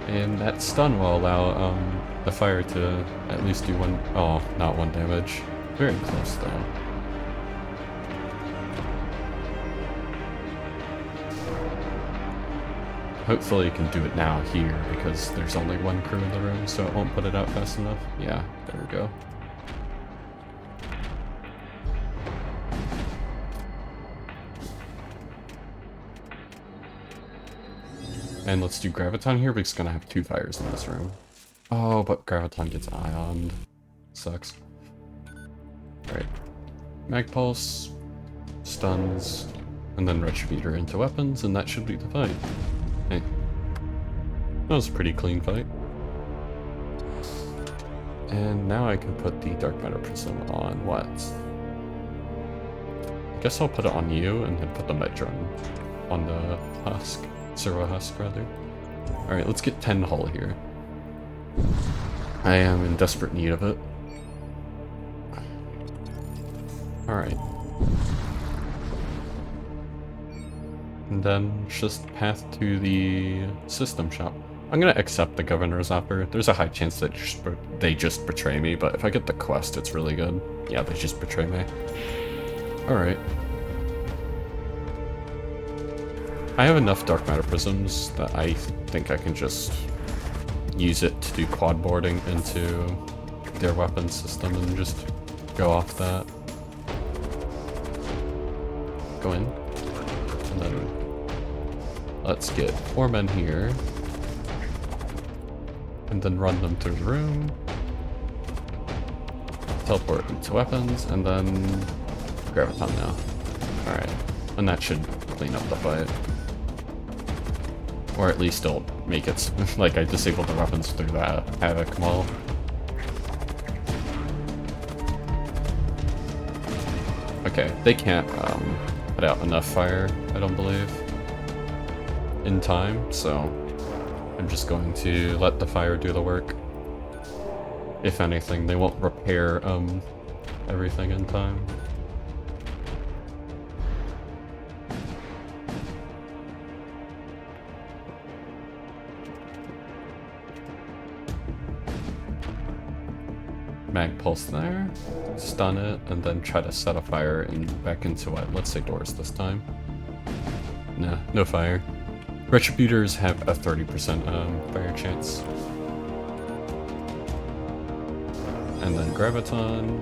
And that stun will allow the fire to at least do one, oh, not one damage. Very close though. Hopefully you can do it now here, because there's only one crew in the room, so it won't put it out fast enough. Yeah, there we go. And let's do Graviton here, because it's gonna have two fires in this room. Oh, but Graviton gets ioned. Sucks. Alright. Mag Pulse, stuns, and then Retributor into weapons, and that should be the fight. Hey. That was a pretty clean fight. And now I can put the Dark Matter Prism on what? I guess I'll put it on you and then put the Metron on the husk. Servo husk, rather. Alright, let's get 10 hull here. I am in desperate need of it. Alright. And then just path to the system shop. I'm gonna accept the governor's offer. There's a high chance that they just betray me, but if I get the quest, it's really good. Yeah, they just betray me. Alright. I have enough Dark Matter Prisms that I think I can just use it to do quad boarding into their weapon system and just go off that. Go in. And then let's get 4 men here. And then run them through the room. Teleport into weapons, and then Graviton now. Alright. And that should clean up the fight. Or at least it'll make it like I disabled the weapons through that Havoc Maul. Okay, they can't put out enough fire, I don't believe, in time, so I'm just going to let the fire do the work. If anything, they won't repair everything in time. Mag Pulse there, stun it, and then try to set a fire back into what? Let's say doors this time. Nah, no fire. Retributors have a 30% fire chance. And then Graviton.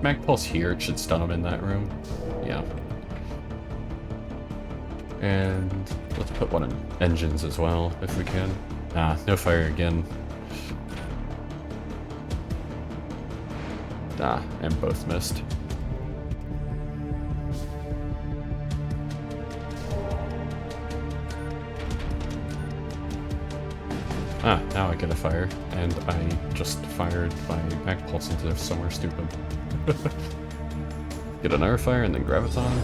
Mag Pulse here, it should stun him in that room. Yeah. And let's put one in engines as well, if we can. Ah, no fire again. Ah, and both missed. Ah, now I get a fire, and I just fired my mag pulse into somewhere stupid. Get another fire and then graviton.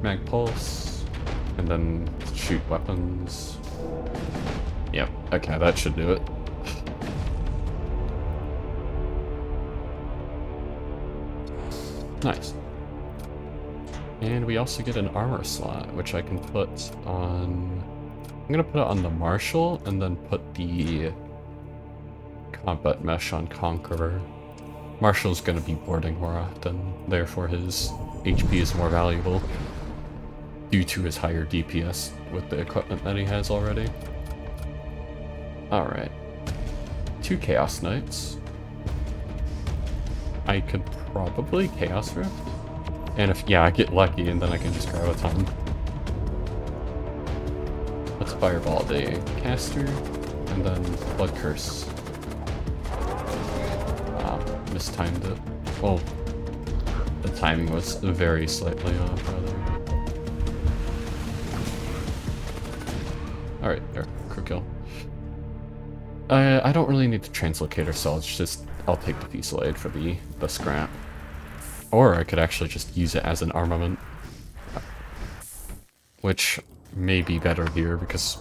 Mag pulse, and then shoot weapons. Yep, okay, that should do it. Nice. And we also get an armor slot, which I can put on... I'm gonna put it on the Marshal, and then put the combat mesh on Conqueror. Marshal's gonna be boarding more often, therefore his HP is more valuable due to his higher DPS with the equipment that he has already. Alright. 2 Chaos Knights. I could probably Chaos Rift. And if, yeah, I get lucky and then I can just grab a ton. Let's Fireball the caster, and then Blood Curse. Mistimed it. Well, the timing was very slightly off, rather. Alright, there, quick kill. I don't really need the Translocator cell, it's just, I'll take the Fusillade for the scrap. Or I could actually just use it as an armament. Which may be better here, because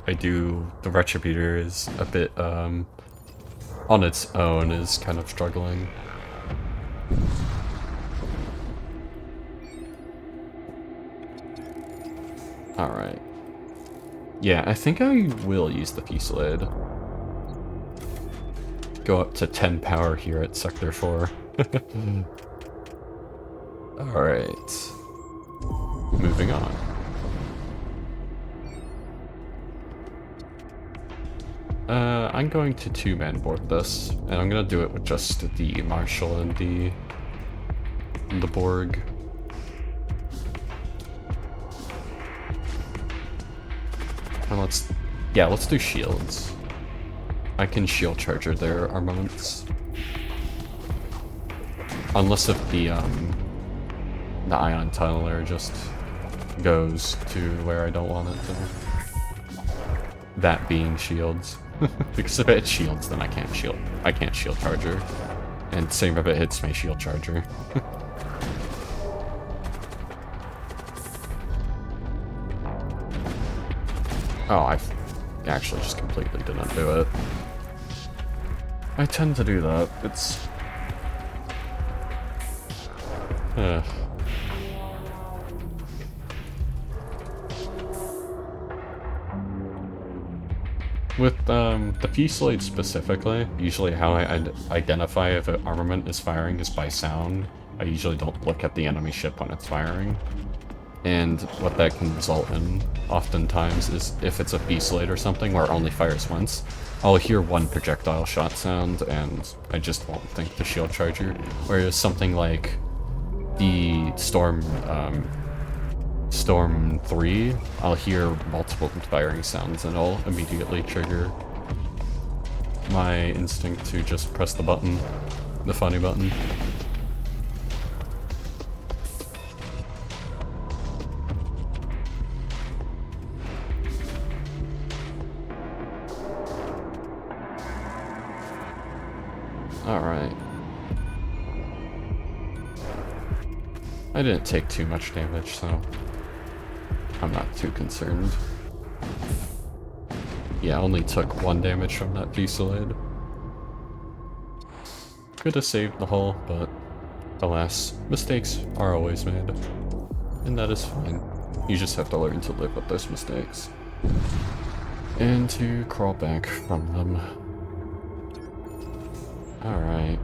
the Retributor is a bit, on its own is kind of struggling. Alright. Yeah, I think I will use the Fusillade. Go up to 10 power here at Sector 4. Alright. Moving on. I'm going to 2-man board this, and I'm gonna do it with just the Marshal and the Borg. And let's do shields. I can shield charger their armaments. Unless if the ion tunneler just goes to where I don't want it to. That being shields. Because if it shields, then I can't shield charger. And same if it hits my shield charger. Oh, I actually just completely didn't do it. I tend to do that. It's... With the Fusillade specifically, usually how I identify if an armament is firing is by sound. I usually don't look at the enemy ship when it's firing. And what that can result in, oftentimes, is if it's a Fusillade or something where it only fires once, I'll hear one projectile shot sound and I just won't think to shield charger. Whereas something like the Storm 3, I'll hear multiple firing sounds and I'll immediately trigger my instinct to just press the button, the funny button. Alright. I didn't take too much damage, so I'm not too concerned. Yeah, I only took 1 damage from that Fusillade. Could have saved the hull, but alas, mistakes are always made. And that is fine. You just have to learn to live with those mistakes. And to crawl back from them. Alright.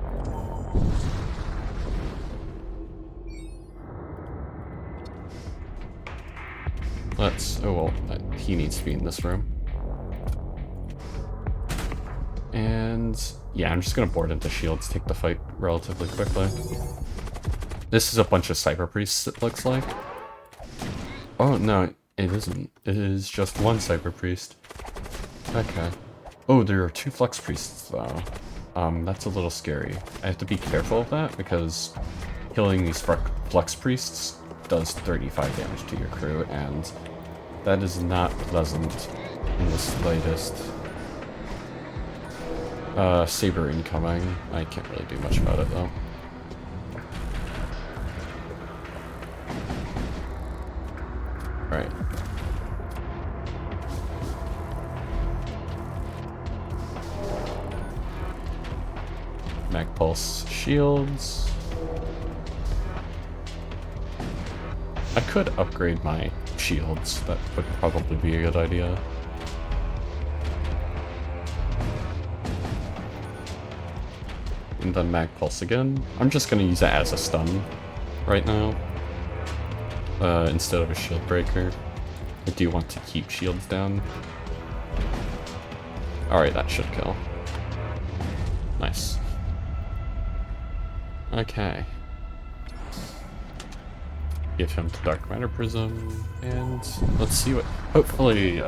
Oh well, he needs to be in this room. And yeah, I'm just gonna board into shields, take the fight relatively quickly. This is a bunch of Cyber Priests, it looks like. Oh no, it isn't. It is just 1 Cyber Priest. Okay. Oh, there are 2 Flux Priests though. That's a little scary. I have to be careful of that because killing these Flux Priests does 35 damage to your crew, and That is not pleasant in the slightest. Saber incoming. I can't really do much about it though. Right. Mag Pulse shields. I could upgrade my shields. That would probably be a good idea. And then Mag Pulse again. I'm just gonna use it as a stun right now. Instead of a shield breaker. I do want to keep shields down. Alright, that should kill. Nice. Okay. Give him the Dark Matter Prism, and let's see what... Hopefully,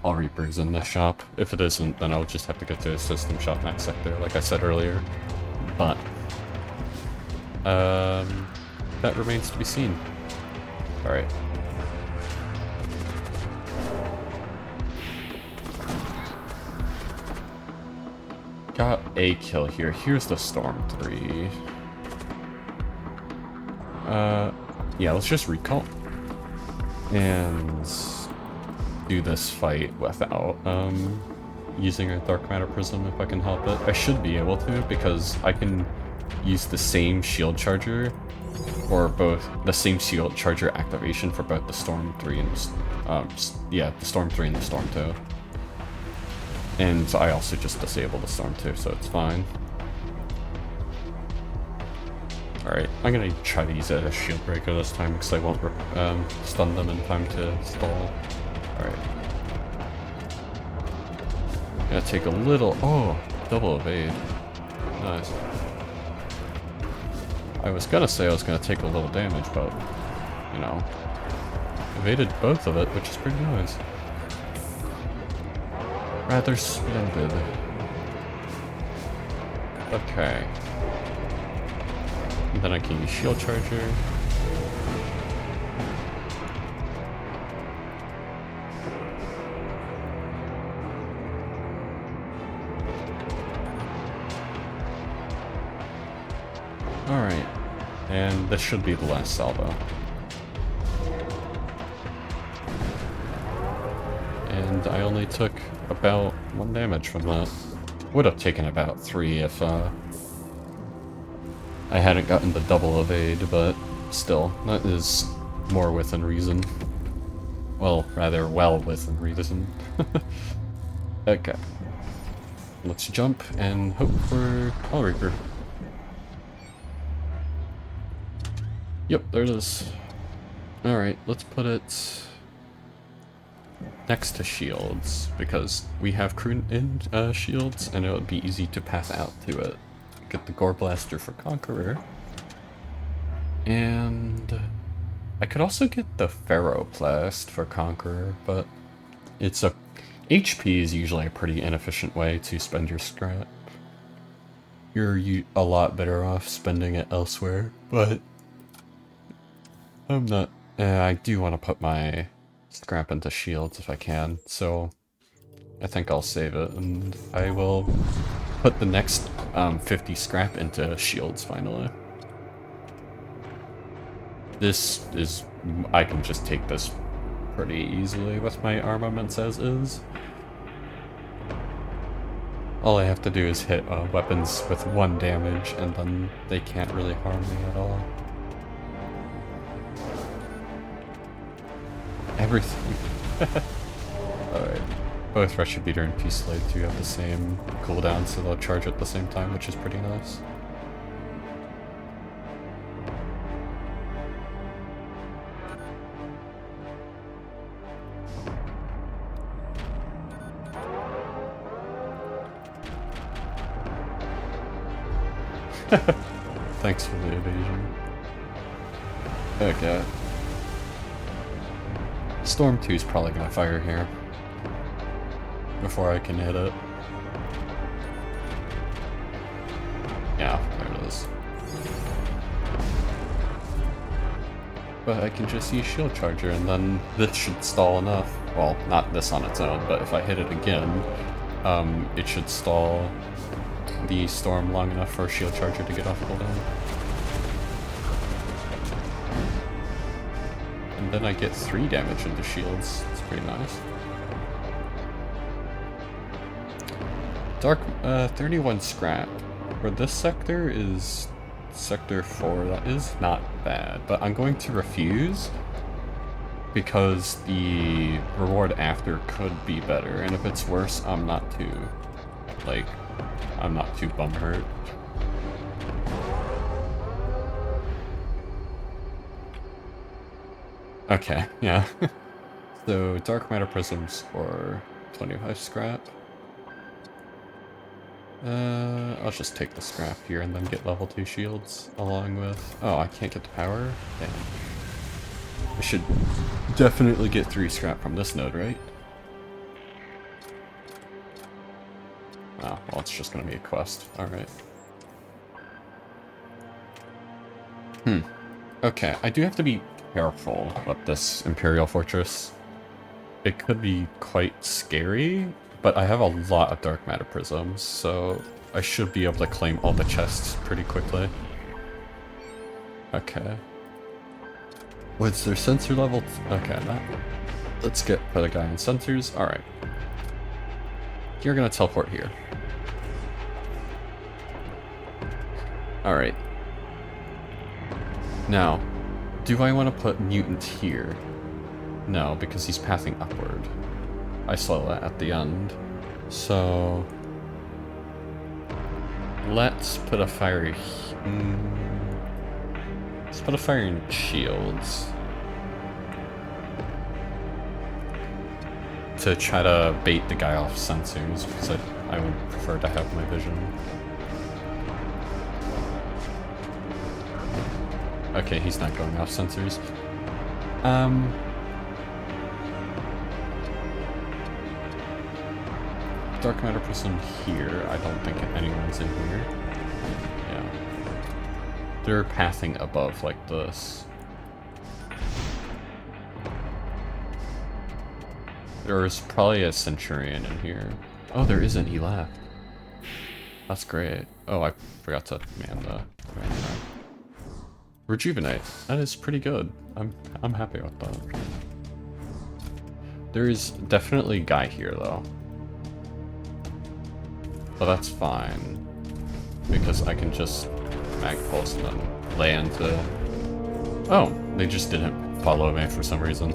all Reaper's in this shop. If it isn't, then I'll just have to go to a system shop next sector, like I said earlier. But... that remains to be seen. Alright. Got a kill here. Here's the Storm 3. Yeah, let's just recall. And do this fight without, using a Dark Matter Prism if I can help it. I should be able to, because I can use the same shield charger, or both, the same shield charger activation for both the Storm 3 and, yeah, the Storm 3 and the Storm 2. And I also just disable the Storm 2, so it's fine. Alright, I'm gonna try to use it as shield breaker this time because I won't stun them in time to stall. Alright. Gonna take a little... Oh! Double evade. Nice. I was gonna say I was gonna take a little damage, but... You know... Evaded both of it, which is pretty nice. Rather splendid. Okay. And then I can use shield charger. Alright. And this should be the last salvo. And I only took about 1 damage from that. Would have taken about 3 if I hadn't gotten the double evade, but still, that is more within reason. Well, rather well within reason. Okay. Let's jump and hope for All Reaper. Yep, there it is. Alright, let's put it next to shields, because we have crew in shields, and it would be easy to pass out to it. Get the Gore Blaster for Conqueror. And I could also get the Ferroplast for Conqueror, but it's a... HP is usually a pretty inefficient way to spend your scrap. You're a lot better off spending it elsewhere, but I'm not... I do want to put my scrap into shields if I can, so I think I'll save it, and I will put the next 50 scrap into shields finally. This is... I can just take this pretty easily with my armaments as is. All I have to do is hit weapons with 1 damage, and then they can't really harm me at all. Everything. Alright. Both Retributor and Peace Slave 2 have the same cooldown, so they'll charge at the same time, which is pretty nice. Thanks for the evasion. Okay. Storm 2 is probably gonna fire here before I can hit it. Yeah, there it is. But I can just use shield charger and then this should stall enough. Well, not this on its own, but if I hit it again, it should stall the storm long enough for shield charger to get off cooldown. And then I get 3 damage into shields. It's pretty nice. Dark 31 scrap. For this sector is sector 4. That is not bad, but I'm going to refuse because the reward after could be better, and if it's worse, I'm not too bum hurt. Okay, yeah. So dark matter prisms or 25 scrap. I'll just take the scrap here and then get level 2 shields along with... Oh, I can't get the power? Damn. I should definitely get 3 scrap from this node, right? Oh, well, it's just gonna be a quest. Alright. Okay, I do have to be careful with this Imperial Fortress. It could be quite scary, but I have a lot of dark matter prisms, so I should be able to claim all the chests pretty quickly. Okay. What's their sensor level? Okay, let's get for the guy on sensors. Alright. You're gonna teleport here. Alright. Now, do I want to put mutant here? No, because he's pathing upward. I slow that at the end. So let's put a fire. Let's put a fire in shields to try to bait the guy off sensors, because I would prefer to have my vision. Okay, he's not going off sensors. Dark matter prism here. I don't think anyone's in here. Yeah. They're pathing above like this. There's probably a centurion in here. Oh, there isn't. He left. That's great. Oh, I forgot to man the rejuvenate. That is pretty good. I'm happy with that. There is definitely a guy here though. But that's fine, because I can just mag pulse and then land to... Oh, they just didn't follow me for some reason.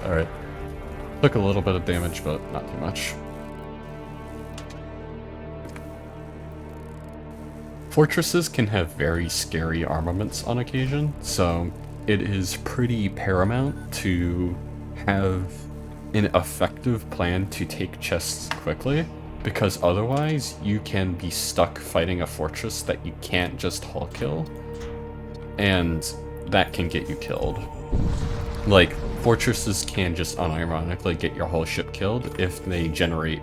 Alright. Took a little bit of damage, but not too much. Fortresses can have very scary armaments on occasion, so it is pretty paramount to have an effective plan to take chests quickly. Because otherwise, you can be stuck fighting a fortress that you can't just hull kill, and that can get you killed. Like, fortresses can just unironically get your whole ship killed if they generate,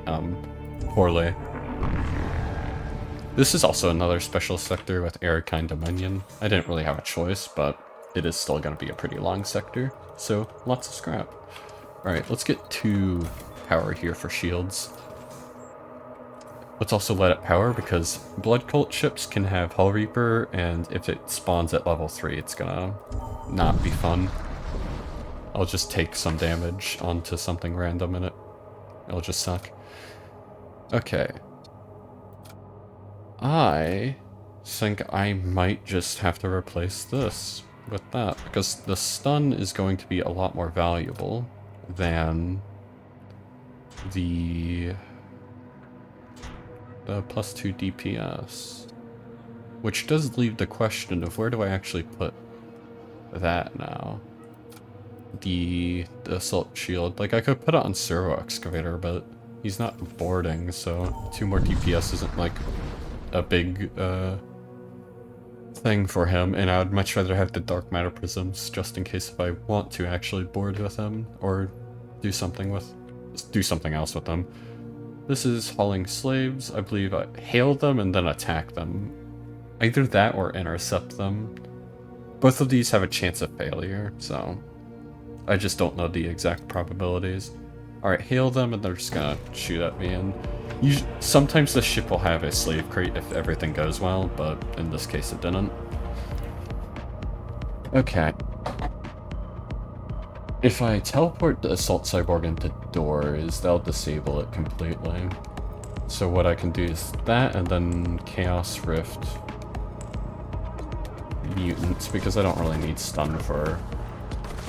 poorly. This is also another special sector with Airkind Dominion. I didn't really have a choice, but it is still going to be a pretty long sector, so lots of scrap. Alright, let's get 2 power here for shields. Let's also let it power, because Blood Cult ships can have Hull Reaper, and if it spawns at level 3, it's gonna not be fun. I'll just take some damage onto something random and it'll just suck. Okay. I think I might just have to replace this with that, because the stun is going to be a lot more valuable than the +2 DPS, which does leave the question of where do I actually put that now? The assault shield, like I could put it on Servo Excavator, but he's not boarding, so 2 more DPS isn't like a big thing for him, and I would much rather have the dark matter prisms just in case if I want to actually board with him or do something else with them. This is hauling slaves. I believe I hail them and then attack them. Either that or intercept them. Both of these have a chance of failure, so I just don't know the exact probabilities. Alright, hail them and they're just gonna shoot at me, and sometimes the ship will have a slave crate if everything goes well, but in this case it didn't. Okay. If I teleport the Assault Cyborg into doors, that'll disable it completely. So what I can do is that, and then Chaos Rift mutants, because I don't really need stun for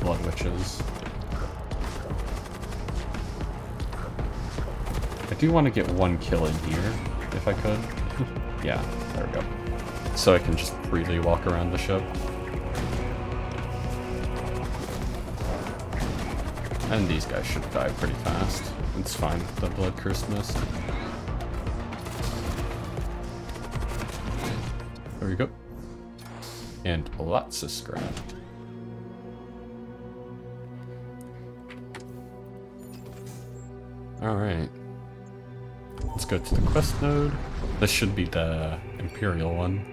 Blood Witches. I do want to get one kill in here, if I could. Yeah, there we go. So I can just freely walk around the ship. And these guys should die pretty fast. It's fine with the Blood Curse Mist. There we go. And lots of scrap. Alright. Let's go to the quest node. This should be the Imperial one.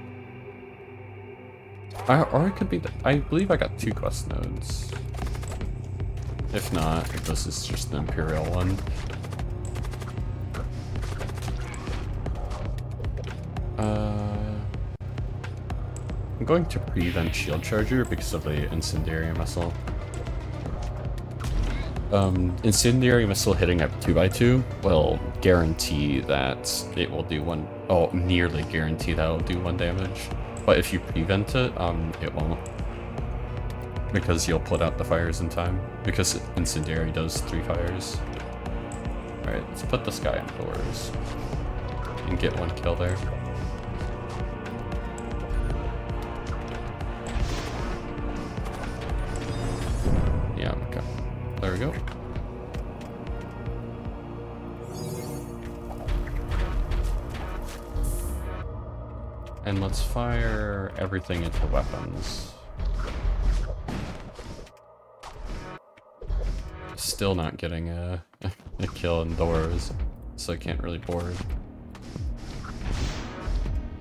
Or it could be the... I believe I got 2 quest nodes. If not, this is just the Imperial one. I'm going to prevent Shield Charger because of the Incendiary Missile. Incendiary Missile hitting at 2x2 will guarantee that it will do one... Oh, nearly guarantee that it will do 1 damage. But if you prevent it, it won't. Because you'll put out the fires in time. Because Incendiary does 3 fires. Alright, let's put this guy indoors. And get 1 kill there. Yeah, okay. There we go. And let's fire everything into weapons. Still not getting a kill indoors, so I can't really board.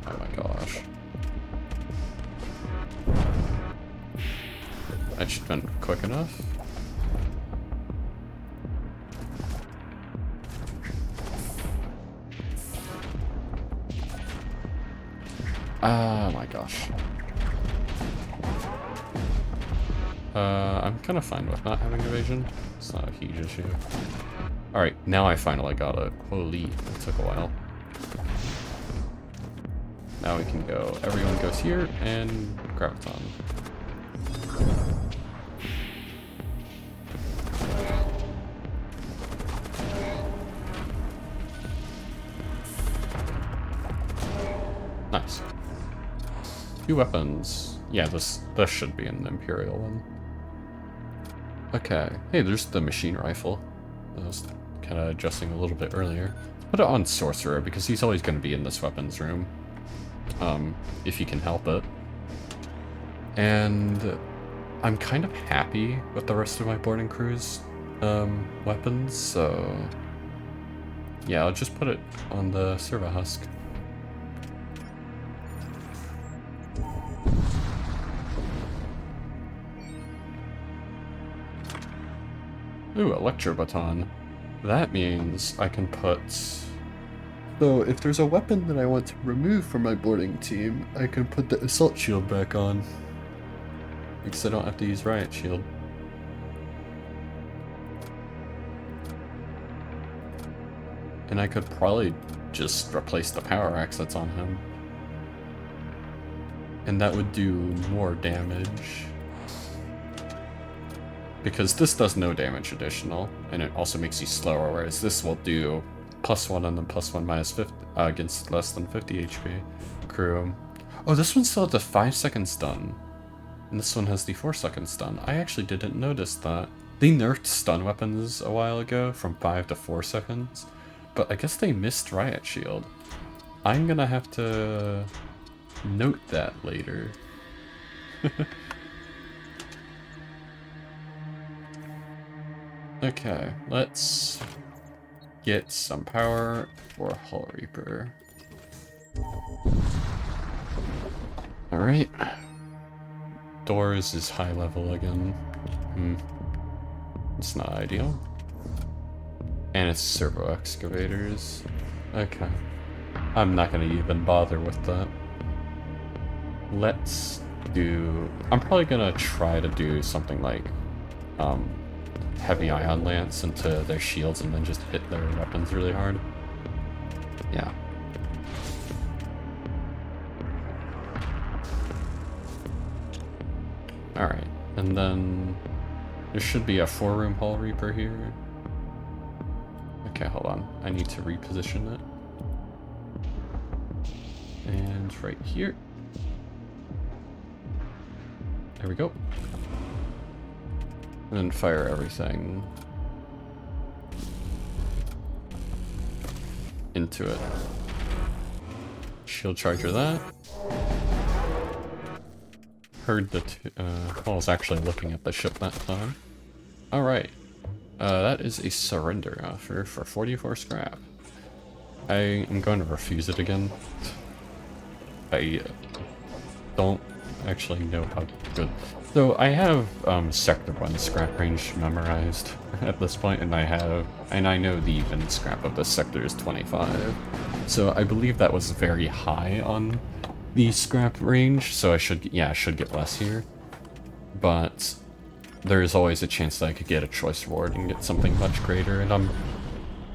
Oh my gosh. That should have been quick enough. Oh my gosh. I'm kind of fine with not having evasion. It's not a huge issue. Alright, now I finally got it. Holy, it took a while. Now we can go, everyone goes here, and Graviton. Nice. 2 weapons. Yeah, this should be an Imperial one. Okay. Hey, there's the machine rifle. I was kind of adjusting a little bit earlier. Let's put it on Sorcerer, because he's always going to be in this weapons room. If you can help it. And I'm kind of happy with the rest of my boarding crew's weapons, so... Yeah, I'll just put it on the Servo Husk. Ooh, Electro Baton. That means I can put... So, if there's a weapon that I want to remove from my boarding team, I can put the Assault Shield back on. Because I don't have to use Riot Shield. And I could probably just replace the Power Axe that's on him. And that would do more damage. Because this does no damage additional, and it also makes you slower, whereas this will do +1 and then +1 minus 50 against less than 50 HP crew. Oh, this one still has a 5-second stun. And this one has the 4-second stun. I actually didn't notice that. They nerfed stun weapons a while ago from 5 to 4 seconds, but I guess they missed Riot Shield. I'm gonna have to note that later. Okay, let's get some power for Hull Reaper. Alright. Doors is high level again. It's not ideal. And it's servo excavators. Okay. I'm not gonna even bother with that. Let's do... I'm probably gonna try to do something like heavy ion lance into their shields and then just hit their weapons really hard. Yeah. Alright, and then there should be a 4-room Hull Reaper here. Okay, hold on. I need to reposition it. And right here. There we go. And then fire everything into it. Shield charger that. Heard that I was actually looking at the ship that time. Alright. That is a surrender offer for 44 scrap. I am going to refuse it again. I don't actually know how good... So I have Sector 1 scrap range memorized at this point, and I know the even scrap of this sector is 25. So I believe that was very high on the scrap range, so I should get less here. But there is always a chance that I could get a choice reward and get something much greater, and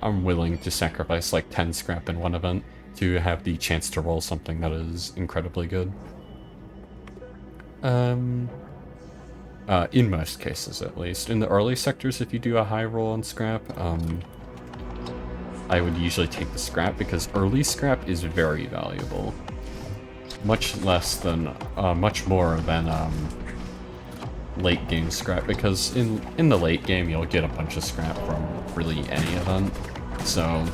I'm willing to sacrifice like 10 scrap in one event to have the chance to roll something that is incredibly good. In most cases, at least. In the early sectors, if you do a high roll on scrap, I would usually take the scrap because early scrap is very valuable. Much more than late game scrap, because in the late game you'll get a bunch of scrap from really any event. So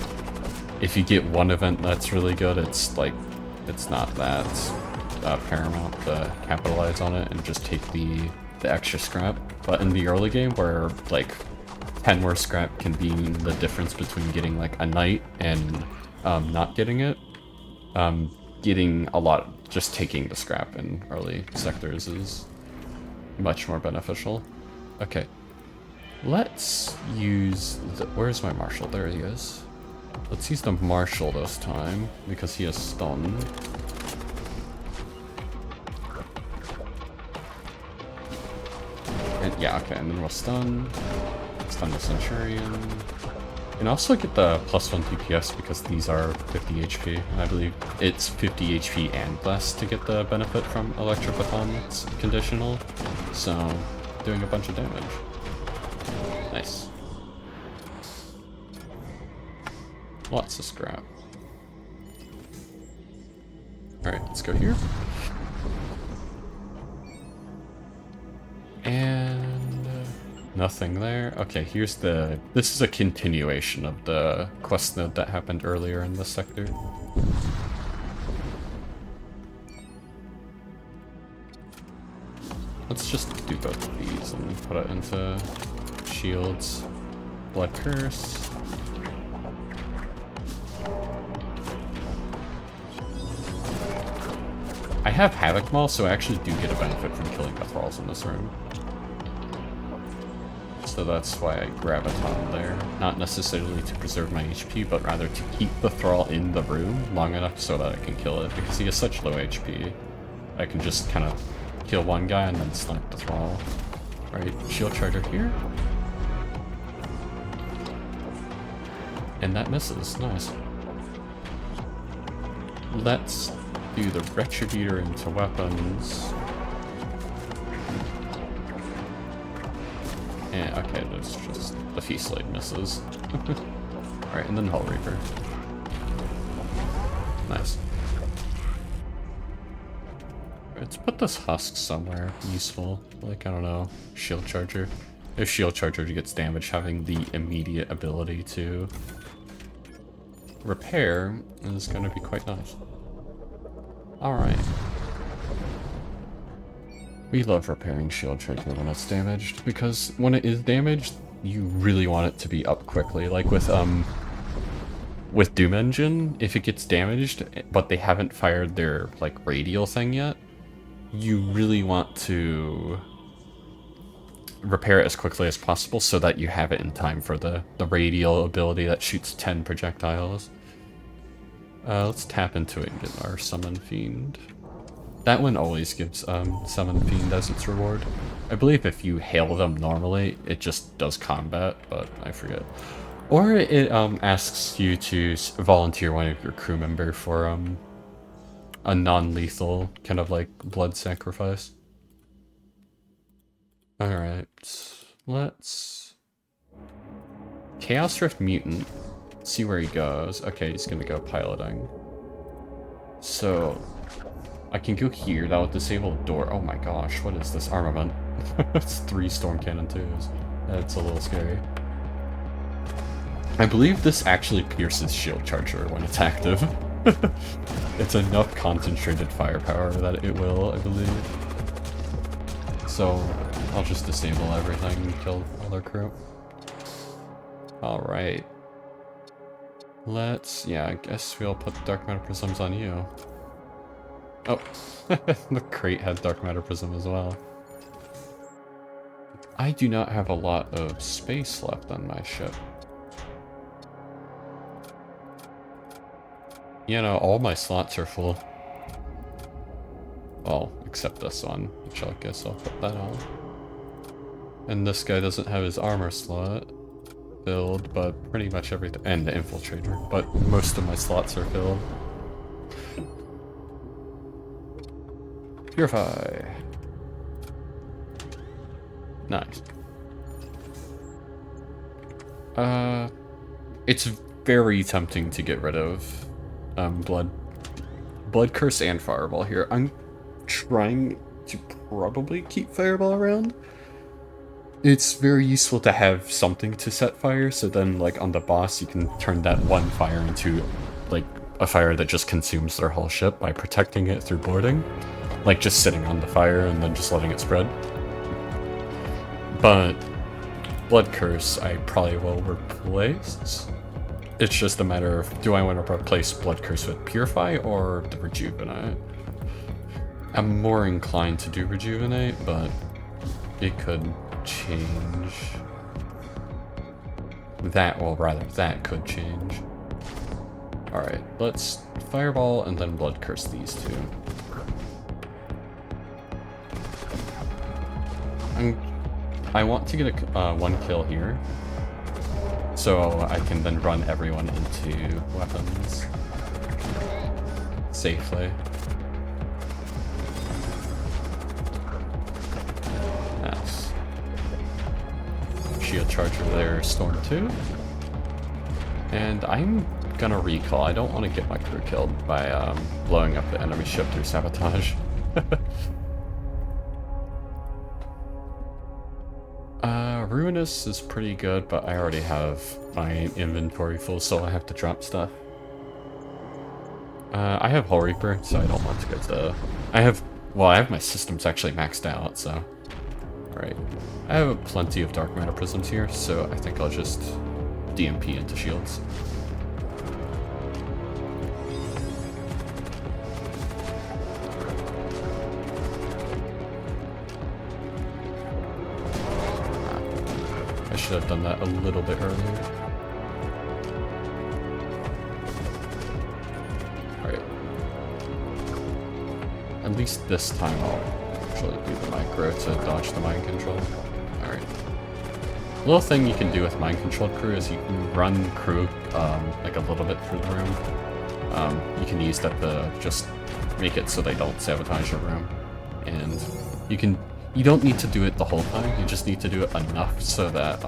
if you get one event that's really good, it's not that paramount to capitalize on it and just take the extra scrap. But in the early game, where like 10 more scrap can be the difference between getting like a knight and not getting it, getting a lot, just taking the scrap in early sectors is much more beneficial. Okay, let's use the... Where's my marshal? There he is. Let's use the marshal this time, because he is stunned. And, yeah, okay, and then we'll stun the Centurion. And also get the +1 DPS because these are 50 HP. I believe it's 50 HP and less to get the benefit from Electro Baton. It's conditional. So, doing a bunch of damage. Nice. Lots of scrap. Alright, let's go here. And nothing there. Okay, here's the... This is a continuation of the quest node that happened earlier in this sector. Let's just do both of these and put it into shields. Blood Curse. I have Havoc Maul, so I actually do get a benefit from killing the thralls in this room. So that's why I graviton there. Not necessarily to preserve my HP, but rather to keep the thrall in the room long enough so that I can kill it, because he has such low HP. I can just kind of kill one guy and then snipe the thrall. Alright, shield charger here. And that misses, nice. Let's do the Retributor into weapons. And okay, there's just the Feast Blade misses. Alright, and then Hull Reaper. Nice. Let's put this husk somewhere useful. Like, I don't know, shield charger. If shield charger gets damaged, having the immediate ability to repair is going to be quite nice. Alright. We love repairing shield charger when it's damaged, because when it is damaged, you really want it to be up quickly. Like with Doom Engine, if it gets damaged, but they haven't fired their, like, radial thing yet, you really want to repair it as quickly as possible so that you have it in time for the radial ability that shoots 10 projectiles. Let's tap into it and get our Summon Fiend. That one always gives Summon Fiend as its reward. I believe if you hail them normally, it just does combat, but I forget. Or it asks you to volunteer one of your crew member for a non-lethal kind of like blood sacrifice. Alright, let's... Chaos Rift Mutant. See where he goes. Okay, he's gonna go piloting. So, I can go here. That will disable the door. Oh my gosh, what is this armament? It's 3 Storm Cannon 2s. That's a little scary. I believe this actually pierces Shield Charger when it's active. It's enough concentrated firepower that it will, I believe. So, I'll just disable everything and kill all their crew. Alright. I guess we'll put Dark Matter Prisms on you. Oh, the crate had Dark Matter Prism as well. I do not have a lot of space left on my ship. You know, all my slots are full. Well, except this one, which I guess I'll put that on. And this guy doesn't have his armor slot filled, but pretty much everything, and the infiltrator, but most of my slots are filled. Purify. Nice. It's very tempting to get rid of Blood Curse and Fireball here. I'm trying to probably keep Fireball around. It's very useful to have something to set fire, so then like on the boss you can turn that one fire into like a fire that just consumes their whole ship by protecting it through boarding. Like just sitting on the fire and then just letting it spread. But Blood Curse I probably will replace. It's just a matter of, do I want to replace Blood Curse with Purify or the Rejuvenate? I'm more inclined to do Rejuvenate, but it could change. That could change. Alright, let's Fireball and then Blood Curse these two. I want to get a one kill here, so I can then run everyone into weapons safely. Yes. Shield Charger there, Storm 2. And I'm gonna recall. I don't want to get my crew killed by blowing up the enemy ship through sabotage. Ruinous is pretty good, but I already have my inventory full, so I have to drop stuff. I have Hull Reaper, so I don't want to go to... I have my systems actually maxed out, so... Alright. I have plenty of Dark Matter Prisms here, so I think I'll just DMP into shields. I should have done that a little bit earlier. Alright. At least this time I'll actually do the micro to dodge the mind control. Alright. Little thing you can do with mind control crew is you can run crew like a little bit through the room. You can use that to just make it so they don't sabotage your room. And you don't need to do it the whole time, you just need to do it enough so that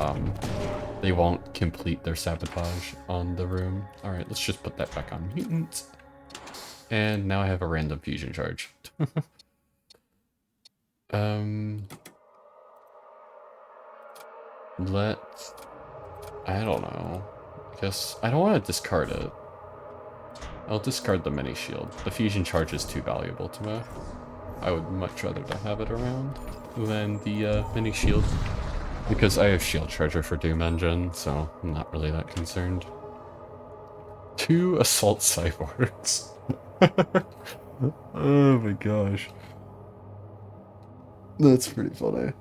they won't complete their sabotage on the room. Alright, let's just put that back on mutant. And now I have a random fusion charge. I don't know. I guess I don't want to discard it. I'll discard the mini shield. The fusion charge is too valuable to me. I would much rather to have it around than the mini shield, because I have shield charger for Doom Engine, so I'm not really that concerned. 2 assault cyborgs. Oh my gosh. That's pretty funny.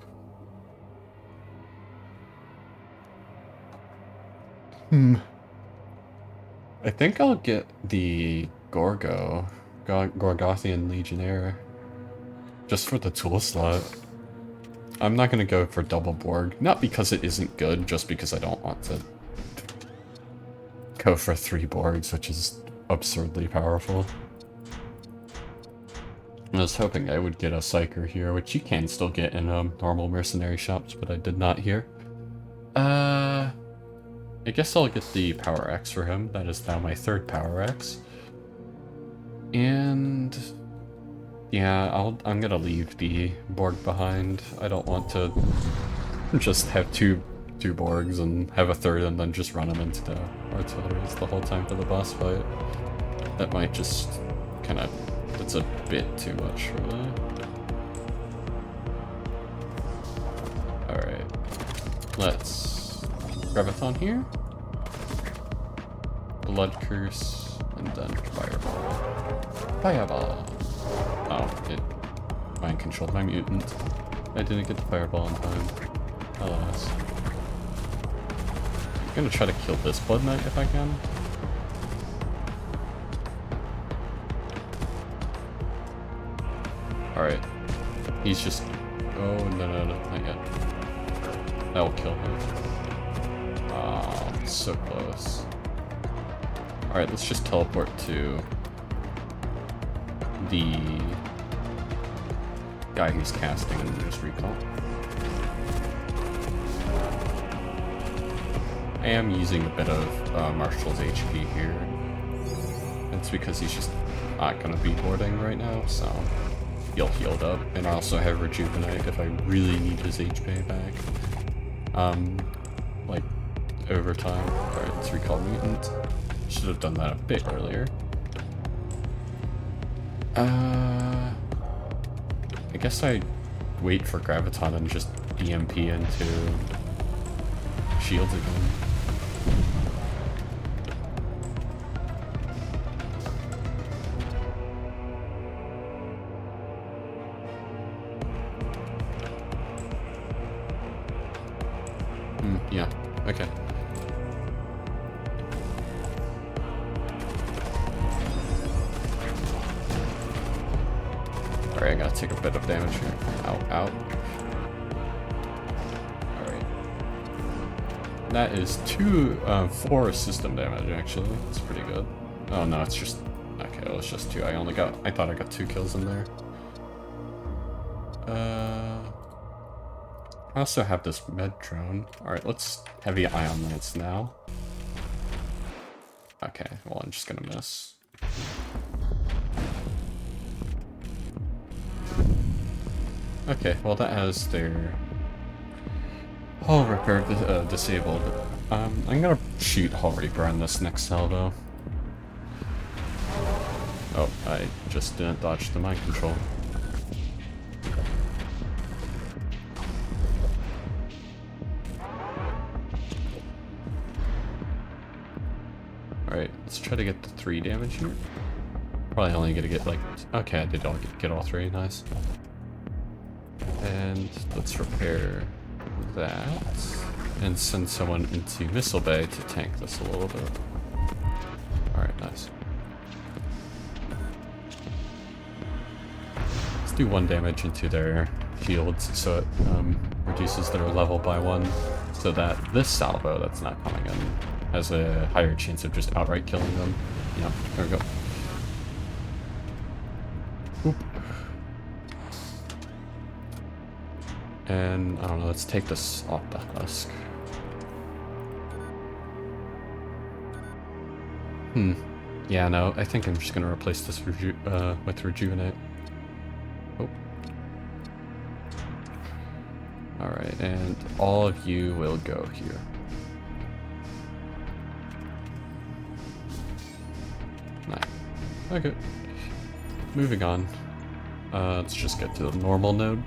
I think I'll get the Gorgothian Legionnaire. Just for the tool slot. I'm not gonna go for double Borg, not because it isn't good, just because I don't want to go for 3 Borgs, which is absurdly powerful. I was hoping I would get a Psyker here, which you can still get in normal mercenary shops, but I did not here. I guess I'll get the Power X for him. That is now my 3rd Power X. And yeah, I'm gonna leave the Borg behind. I don't want to just have two Borgs and have a 3rd and then just run them into the artilleries the whole time for the boss fight. That might just kind of... It's a bit too much for that. Alright. Let's... Graviton here. Blood Curse. And then Fireball. Fireball! Oh, it mind controlled my mutant. I didn't get the Fireball in time. Alas. I'm gonna try to kill this Blood Knight if I can. Alright. He's just... Oh, no, not yet. That will kill him. Oh, so close. Alright, let's just teleport to the guy who's casting and just recall. I am using a bit of Marshall's HP here. It's because he's just not gonna be boarding right now, so he'll healed up. And I also have Rejuvenate if I really need his HP back. Like, over time. Alright, let's recall Mutant. Should have done that a bit earlier. I guess I wait for Graviton and just EMP into shields again. Yeah, okay. Alright, I gotta take a bit of damage here. Ow. Alright. That is 4 system damage, actually. That's pretty good. Oh no, it's just... Okay, well, it's just 2. I thought I got 2 kills in there. I also have this med drone. Alright, let's heavy ion lance now. Okay, well, I'm just gonna miss. Okay, well, that has their hull repair disabled. I'm gonna shoot Hull Reaper on this next salvo. Oh, I just didn't dodge the mind control. Alright, let's try to get the 3 damage here. Probably only gonna get like... Okay, I did get all 3, nice. And let's repair that. And send someone into Missile Bay to tank this a little bit. Alright, nice. Let's do 1 damage into their shields so it reduces their level by 1. So that this salvo that's not coming in has a higher chance of just outright killing them. Yeah, there we go. Oop. And, I don't know, let's take this off the husk. Yeah, no, I think I'm just gonna replace this with Rejuvenate. Oh. Alright, and all of you will go here. Nice. Okay. Moving on. Let's just get to the normal node.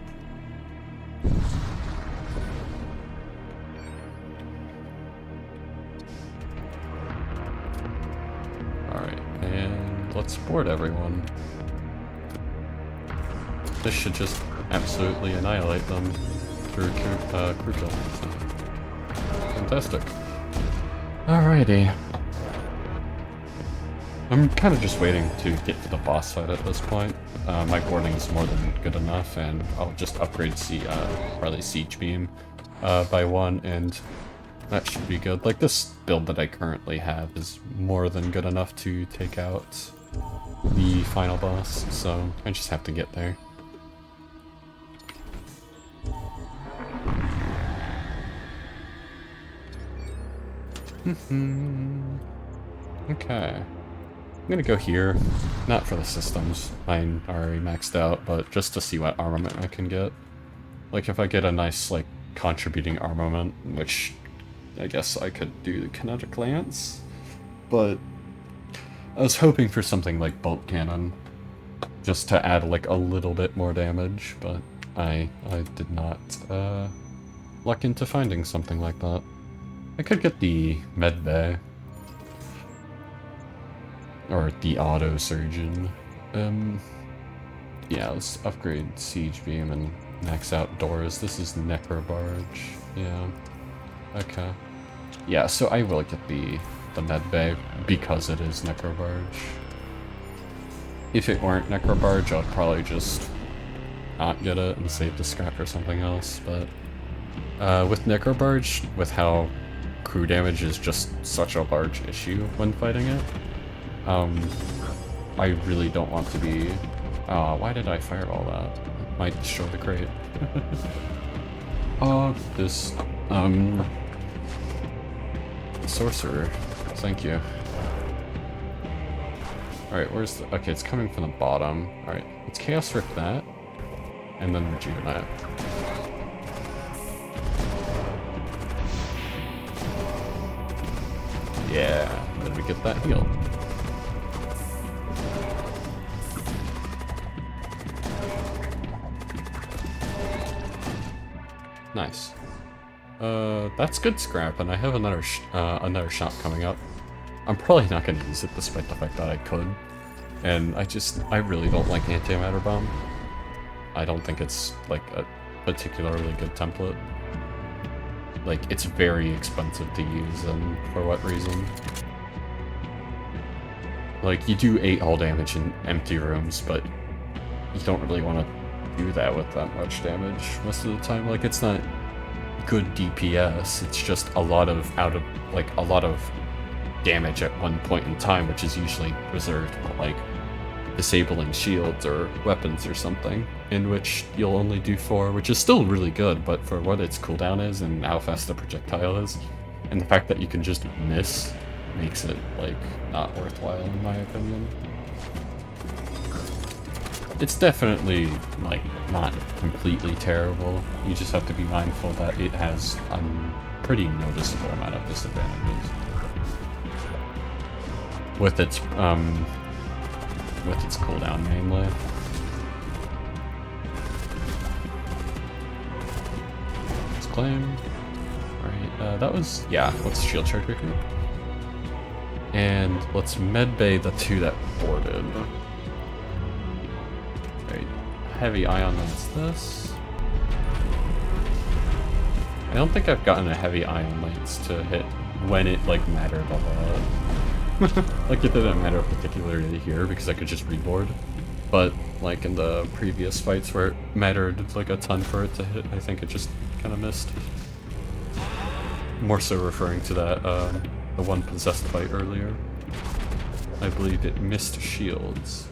Alright, and let's board everyone. This should just absolutely annihilate them through crew kill. So. Fantastic. Alrighty. I'm kind of just waiting to get to the boss fight at this point. My boarding is more than good enough, and I'll just upgrade probably Siege Beam by 1, and that should be good. Like, this build that I currently have is more than good enough to take out the final boss, so I just have to get there. Okay. I'm gonna go here, not for the systems, mine are already maxed out, but just to see what armament I can get. Like, if I get a nice, like, contributing armament, which I guess I could do the kinetic lance, but I was hoping for something like bolt cannon, just to add, like, a little bit more damage, but I did not luck into finding something like that. I could get the med bay. Or the auto surgeon. Yeah, let's upgrade Siege Beam and max out doors. This is Necrobarge. Yeah. Okay. Yeah, so I will get the med bay because it is Necrobarge. If it weren't Necrobarge, I'd probably just not get it and save the scrap for something else, but with Necrobarge, with how crew damage is just such a large issue when fighting it, I really don't want to be... why did I fireball that? It might destroy the crate. Oh, this, sorcerer. Thank you. Alright, where's the... Okay, it's coming from the bottom. Alright, let's Chaos Rip that, and then Rejuvenate. Yeah, then we get that heal. Nice. That's good scrap, and I have another shot coming up. I'm probably not going to use it, despite the fact that I could. And I really don't like Antimatter Bomb. I don't think it's, like, a particularly good template. Like, it's very expensive to use, and for what reason? Like, you do 8 hull damage in empty rooms, but you don't really want to do that with that much damage most of the time. Like, it's not good DPS, it's just a lot of damage at one point in time, which is usually reserved for, like, disabling shields or weapons or something, in which you'll only do 4, which is still really good, but for what its cooldown is and how fast the projectile is, and the fact that you can just miss makes it, like, not worthwhile in my opinion. It's definitely, like, not completely terrible. You just have to be mindful that it has a pretty noticeable amount of disadvantages. With its cooldown, mainly. Let's claim. Alright, that was... Yeah, let's shield charge here. And let's medbay the 2 that boarded. Heavy ion lance this. I don't think I've gotten a heavy ion lance to hit when it, like, mattered a lot. Like, it didn't matter particularly here because I could just reboard. But, like, in the previous fights where it mattered, like, a ton for it to hit, I think it just kind of missed. More so referring to that, the one possessed fight earlier. I believe it missed shields.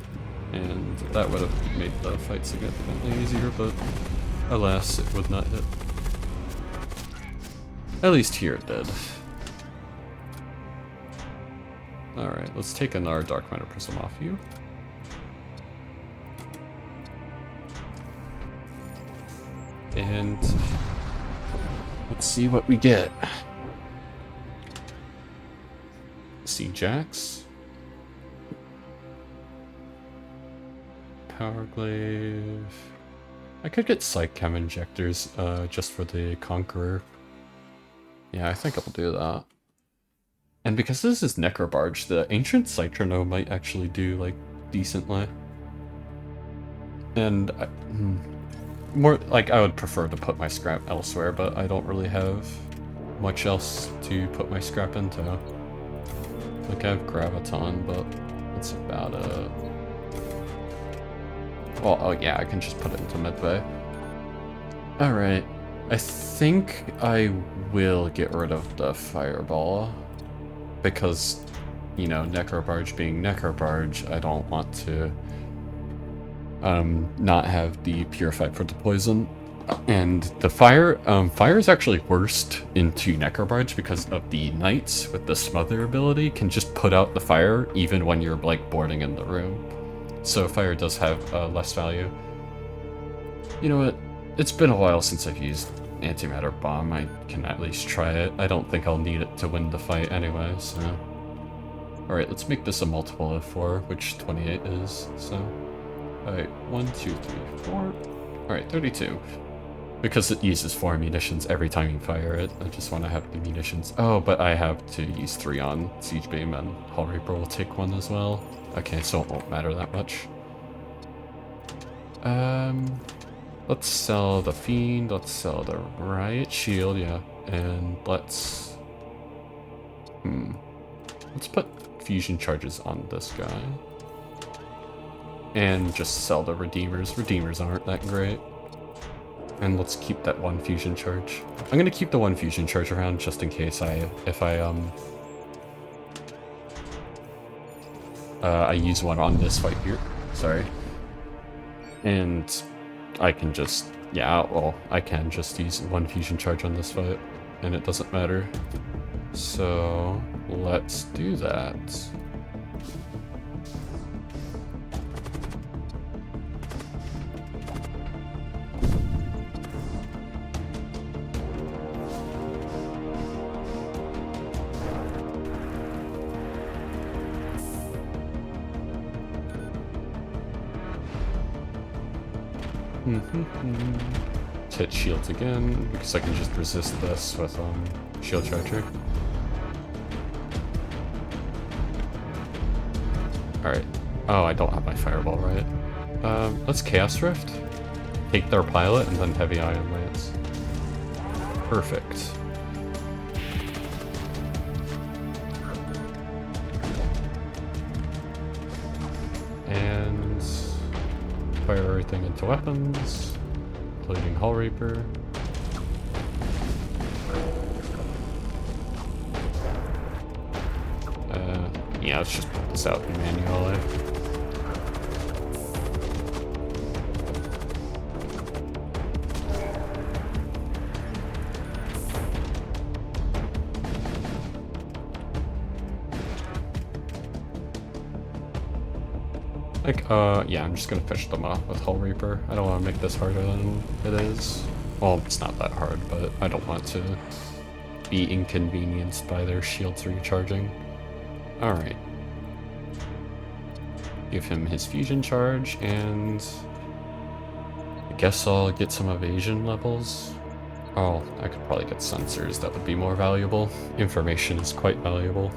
And that would have made the fight significantly easier, but alas, it would not hit. At least here it did. Alright, let's take another Dark Matter Prism off you. And let's see what we get. Sea Jacks. Power Glaive. I could get Psych Chem Injectors just for the Conqueror. Yeah, I think I'll do that. And because this is Necrobarge, the Ancient Citrono might actually do, like, decently. And more like I would prefer to put my scrap elsewhere, but I don't really have much else to put my scrap into. Like, I have Graviton, but that's about it. Well, oh yeah, I can just put it into Medbay. Alright, I think I will get rid of the Fireball, because, you know, Necrobarge being Necrobarge, I don't want to not have the Purified for the poison. And the fire is actually worst into Necrobarge because of the Knights with the Smother ability can just put out the fire even when you're like boarding in the room. So fire does have less value. You know what? It's been a while since I've used Antimatter Bomb. I can at least try it. I don't think I'll need it to win the fight anyway, so... Alright, let's make this a multiple of 4, which 28 is, so... Alright, 1, 2, 3, 4... Alright, 32. Because it uses 4 munitions every time you fire it, I just want to have the munitions. Oh, but I have to use 3 on Siege Beam, and Hull Reaper will take 1 as well. Okay, so it won't matter that much. Let's sell the Fiend, let's sell the Riot Shield, yeah, and let's... Let's put Fusion Charges on this guy. And just sell the Redeemers. Redeemers aren't that great. And let's keep that 1 Fusion Charge. I'm gonna keep the 1 Fusion Charge around just in case I use one on this fight here. Sorry. And I can just, yeah, well, I can just use 1 Fusion Charge on this fight, and it doesn't matter. So, let's do that. Hit shields again, because I can just resist this with shield charger. Alright. Oh, I don't have my fireball right. Let's Chaos Rift. Take their pilot and then Heavy Iron Lance. Perfect. And fire everything into weapons, including Hull Reaper. Yeah, let's just put this out manually. Like, yeah, I'm just gonna finish them off with Hull Reaper. I don't want to make this harder than it is. Well, it's not that hard, but I don't want to be inconvenienced by their shields recharging. Alright. Give him his fusion charge, and I guess I'll get some evasion levels. Oh, I could probably get sensors, that would be more valuable. Information is quite valuable.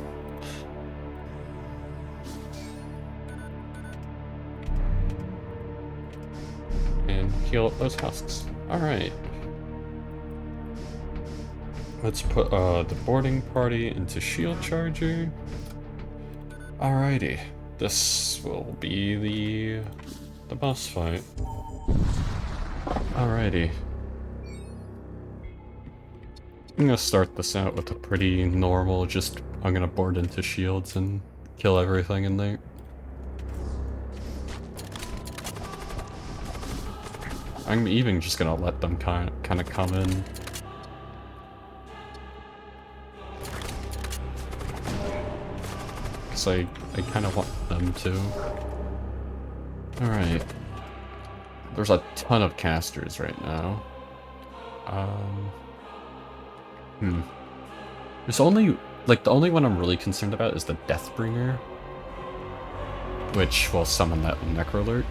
And heal up those husks. Alright. Let's put the boarding party into shield charger. Alrighty, this will be the boss fight. Alrighty. I'm gonna start this out with a pretty normal, just I'm gonna board into shields and kill everything in there. I'm even just gonna let them kind of come in. I kind of want them to. Alright. There's a ton of casters right now. There's only, like, the only one I'm really concerned about is the Deathbringer, which will summon that Necrolurch.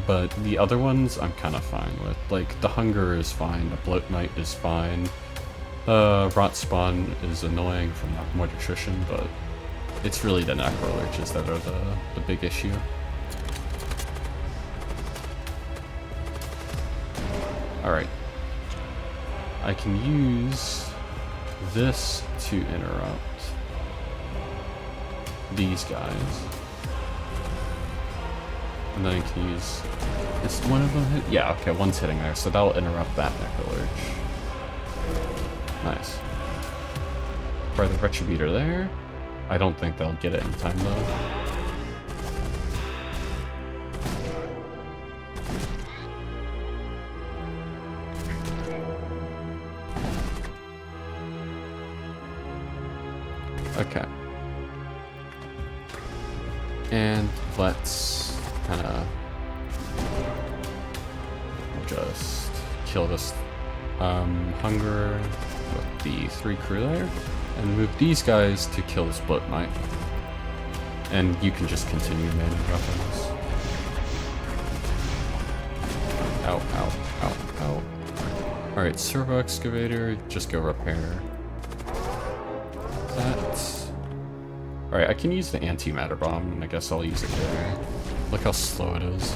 But the other ones I'm kind of fine with. Like, the Hunger is fine, the Bloat Knight is fine. Rot Spawn is annoying from more attrition, but it's really the Necrolurches that are the big issue. Alright. I can use this to interrupt these guys. And then I can use... Is one of them hit? Yeah, okay, one's hitting there, so that'll interrupt that Necrolurge. Nice. Try the Retributor there. I don't think they'll get it in time though. Okay. And let's kind of just kill this hunger with the 3 crew there, and move these guys to kill this bloat knight. And you can just continue manning weapons. Ow, ow, ow, ow. Alright, servo excavator, just go repair that. Alright, I can use the antimatter bomb, and I guess I'll use it there. Look how slow it is.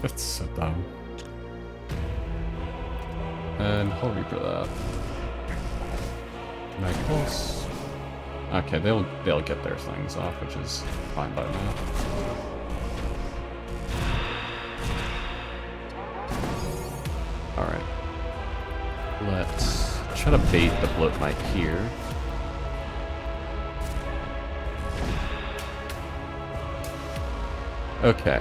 It's so dumb. And I'll reaper that. Magpulse. Okay, they'll get their things off, which is fine by now. Alright. Let's try to bait the bloat knight here. Okay.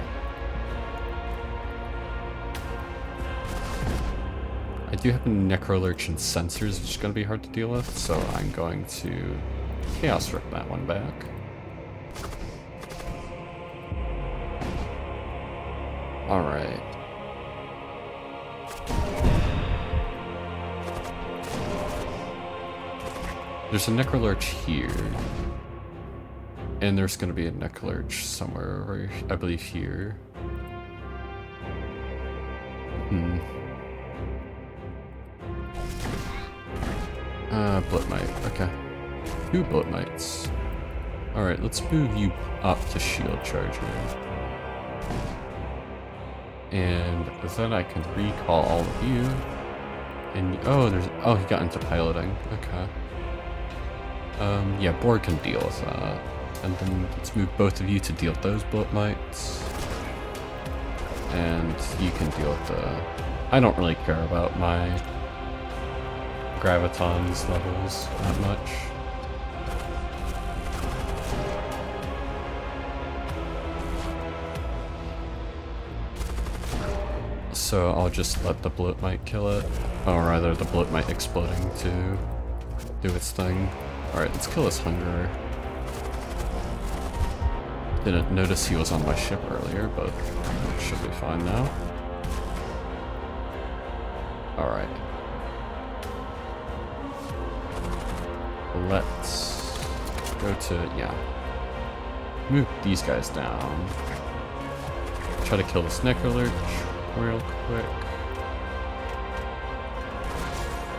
I do have a Necrolurch and sensors, which is going to be hard to deal with, so I'm going to Chaos Rip that one back. Alright. There's a Necrolurch here. And there's going to be a Necrolurch somewhere over, I believe, here. Bloat Knight, okay. 2 Bloat Knights. Alright, let's move you up to Shield Charger. And then I can recall all of you. And, oh, he got into piloting, okay. Yeah, Borg can deal with that. And then let's move both of you to deal with those Bloat Knights. And you can deal with the... I don't really care about my Graviton's levels that much. So I'll just let the Bloat Knight kill it. Or rather, the Bloat Knight exploding to do its thing. Alright, let's kill this Hunger. Didn't notice he was on my ship earlier, but it should be fine now. Alright. Let's go to, yeah. Move these guys down. Try to kill this Necrolurch real quick.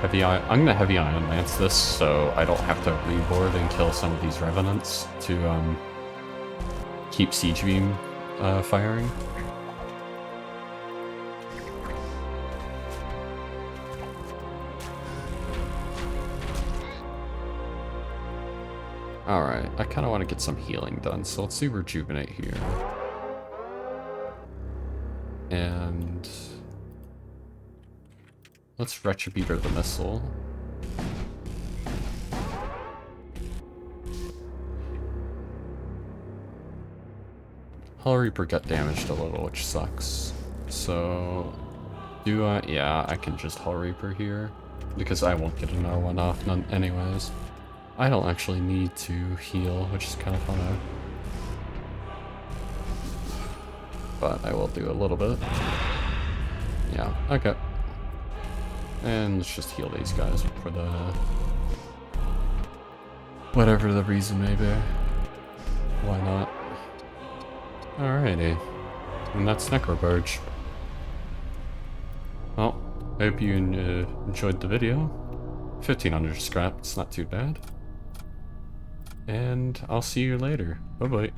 Heavy Ion, I'm gonna Heavy Ion Lance this so I don't have to reboard and kill some of these Revenants to, keep Siege Beam firing. Alright, I kind of want to get some healing done, so let's do Rejuvenate here. And let's Retributor the missile. Hull Reaper got damaged a little, which sucks. So, do I? Yeah, I can just Hull Reaper here, because I won't get another one off none anyways. I don't actually need to heal, which is kind of fun. But I will do a little bit. Yeah, okay. And let's just heal these guys for the... whatever the reason may be. Why not? Alrighty. And that's Necrobarge. Well, I hope you enjoyed the video. 1500 scrap, it's not too bad. And I'll see you later. Bye-bye.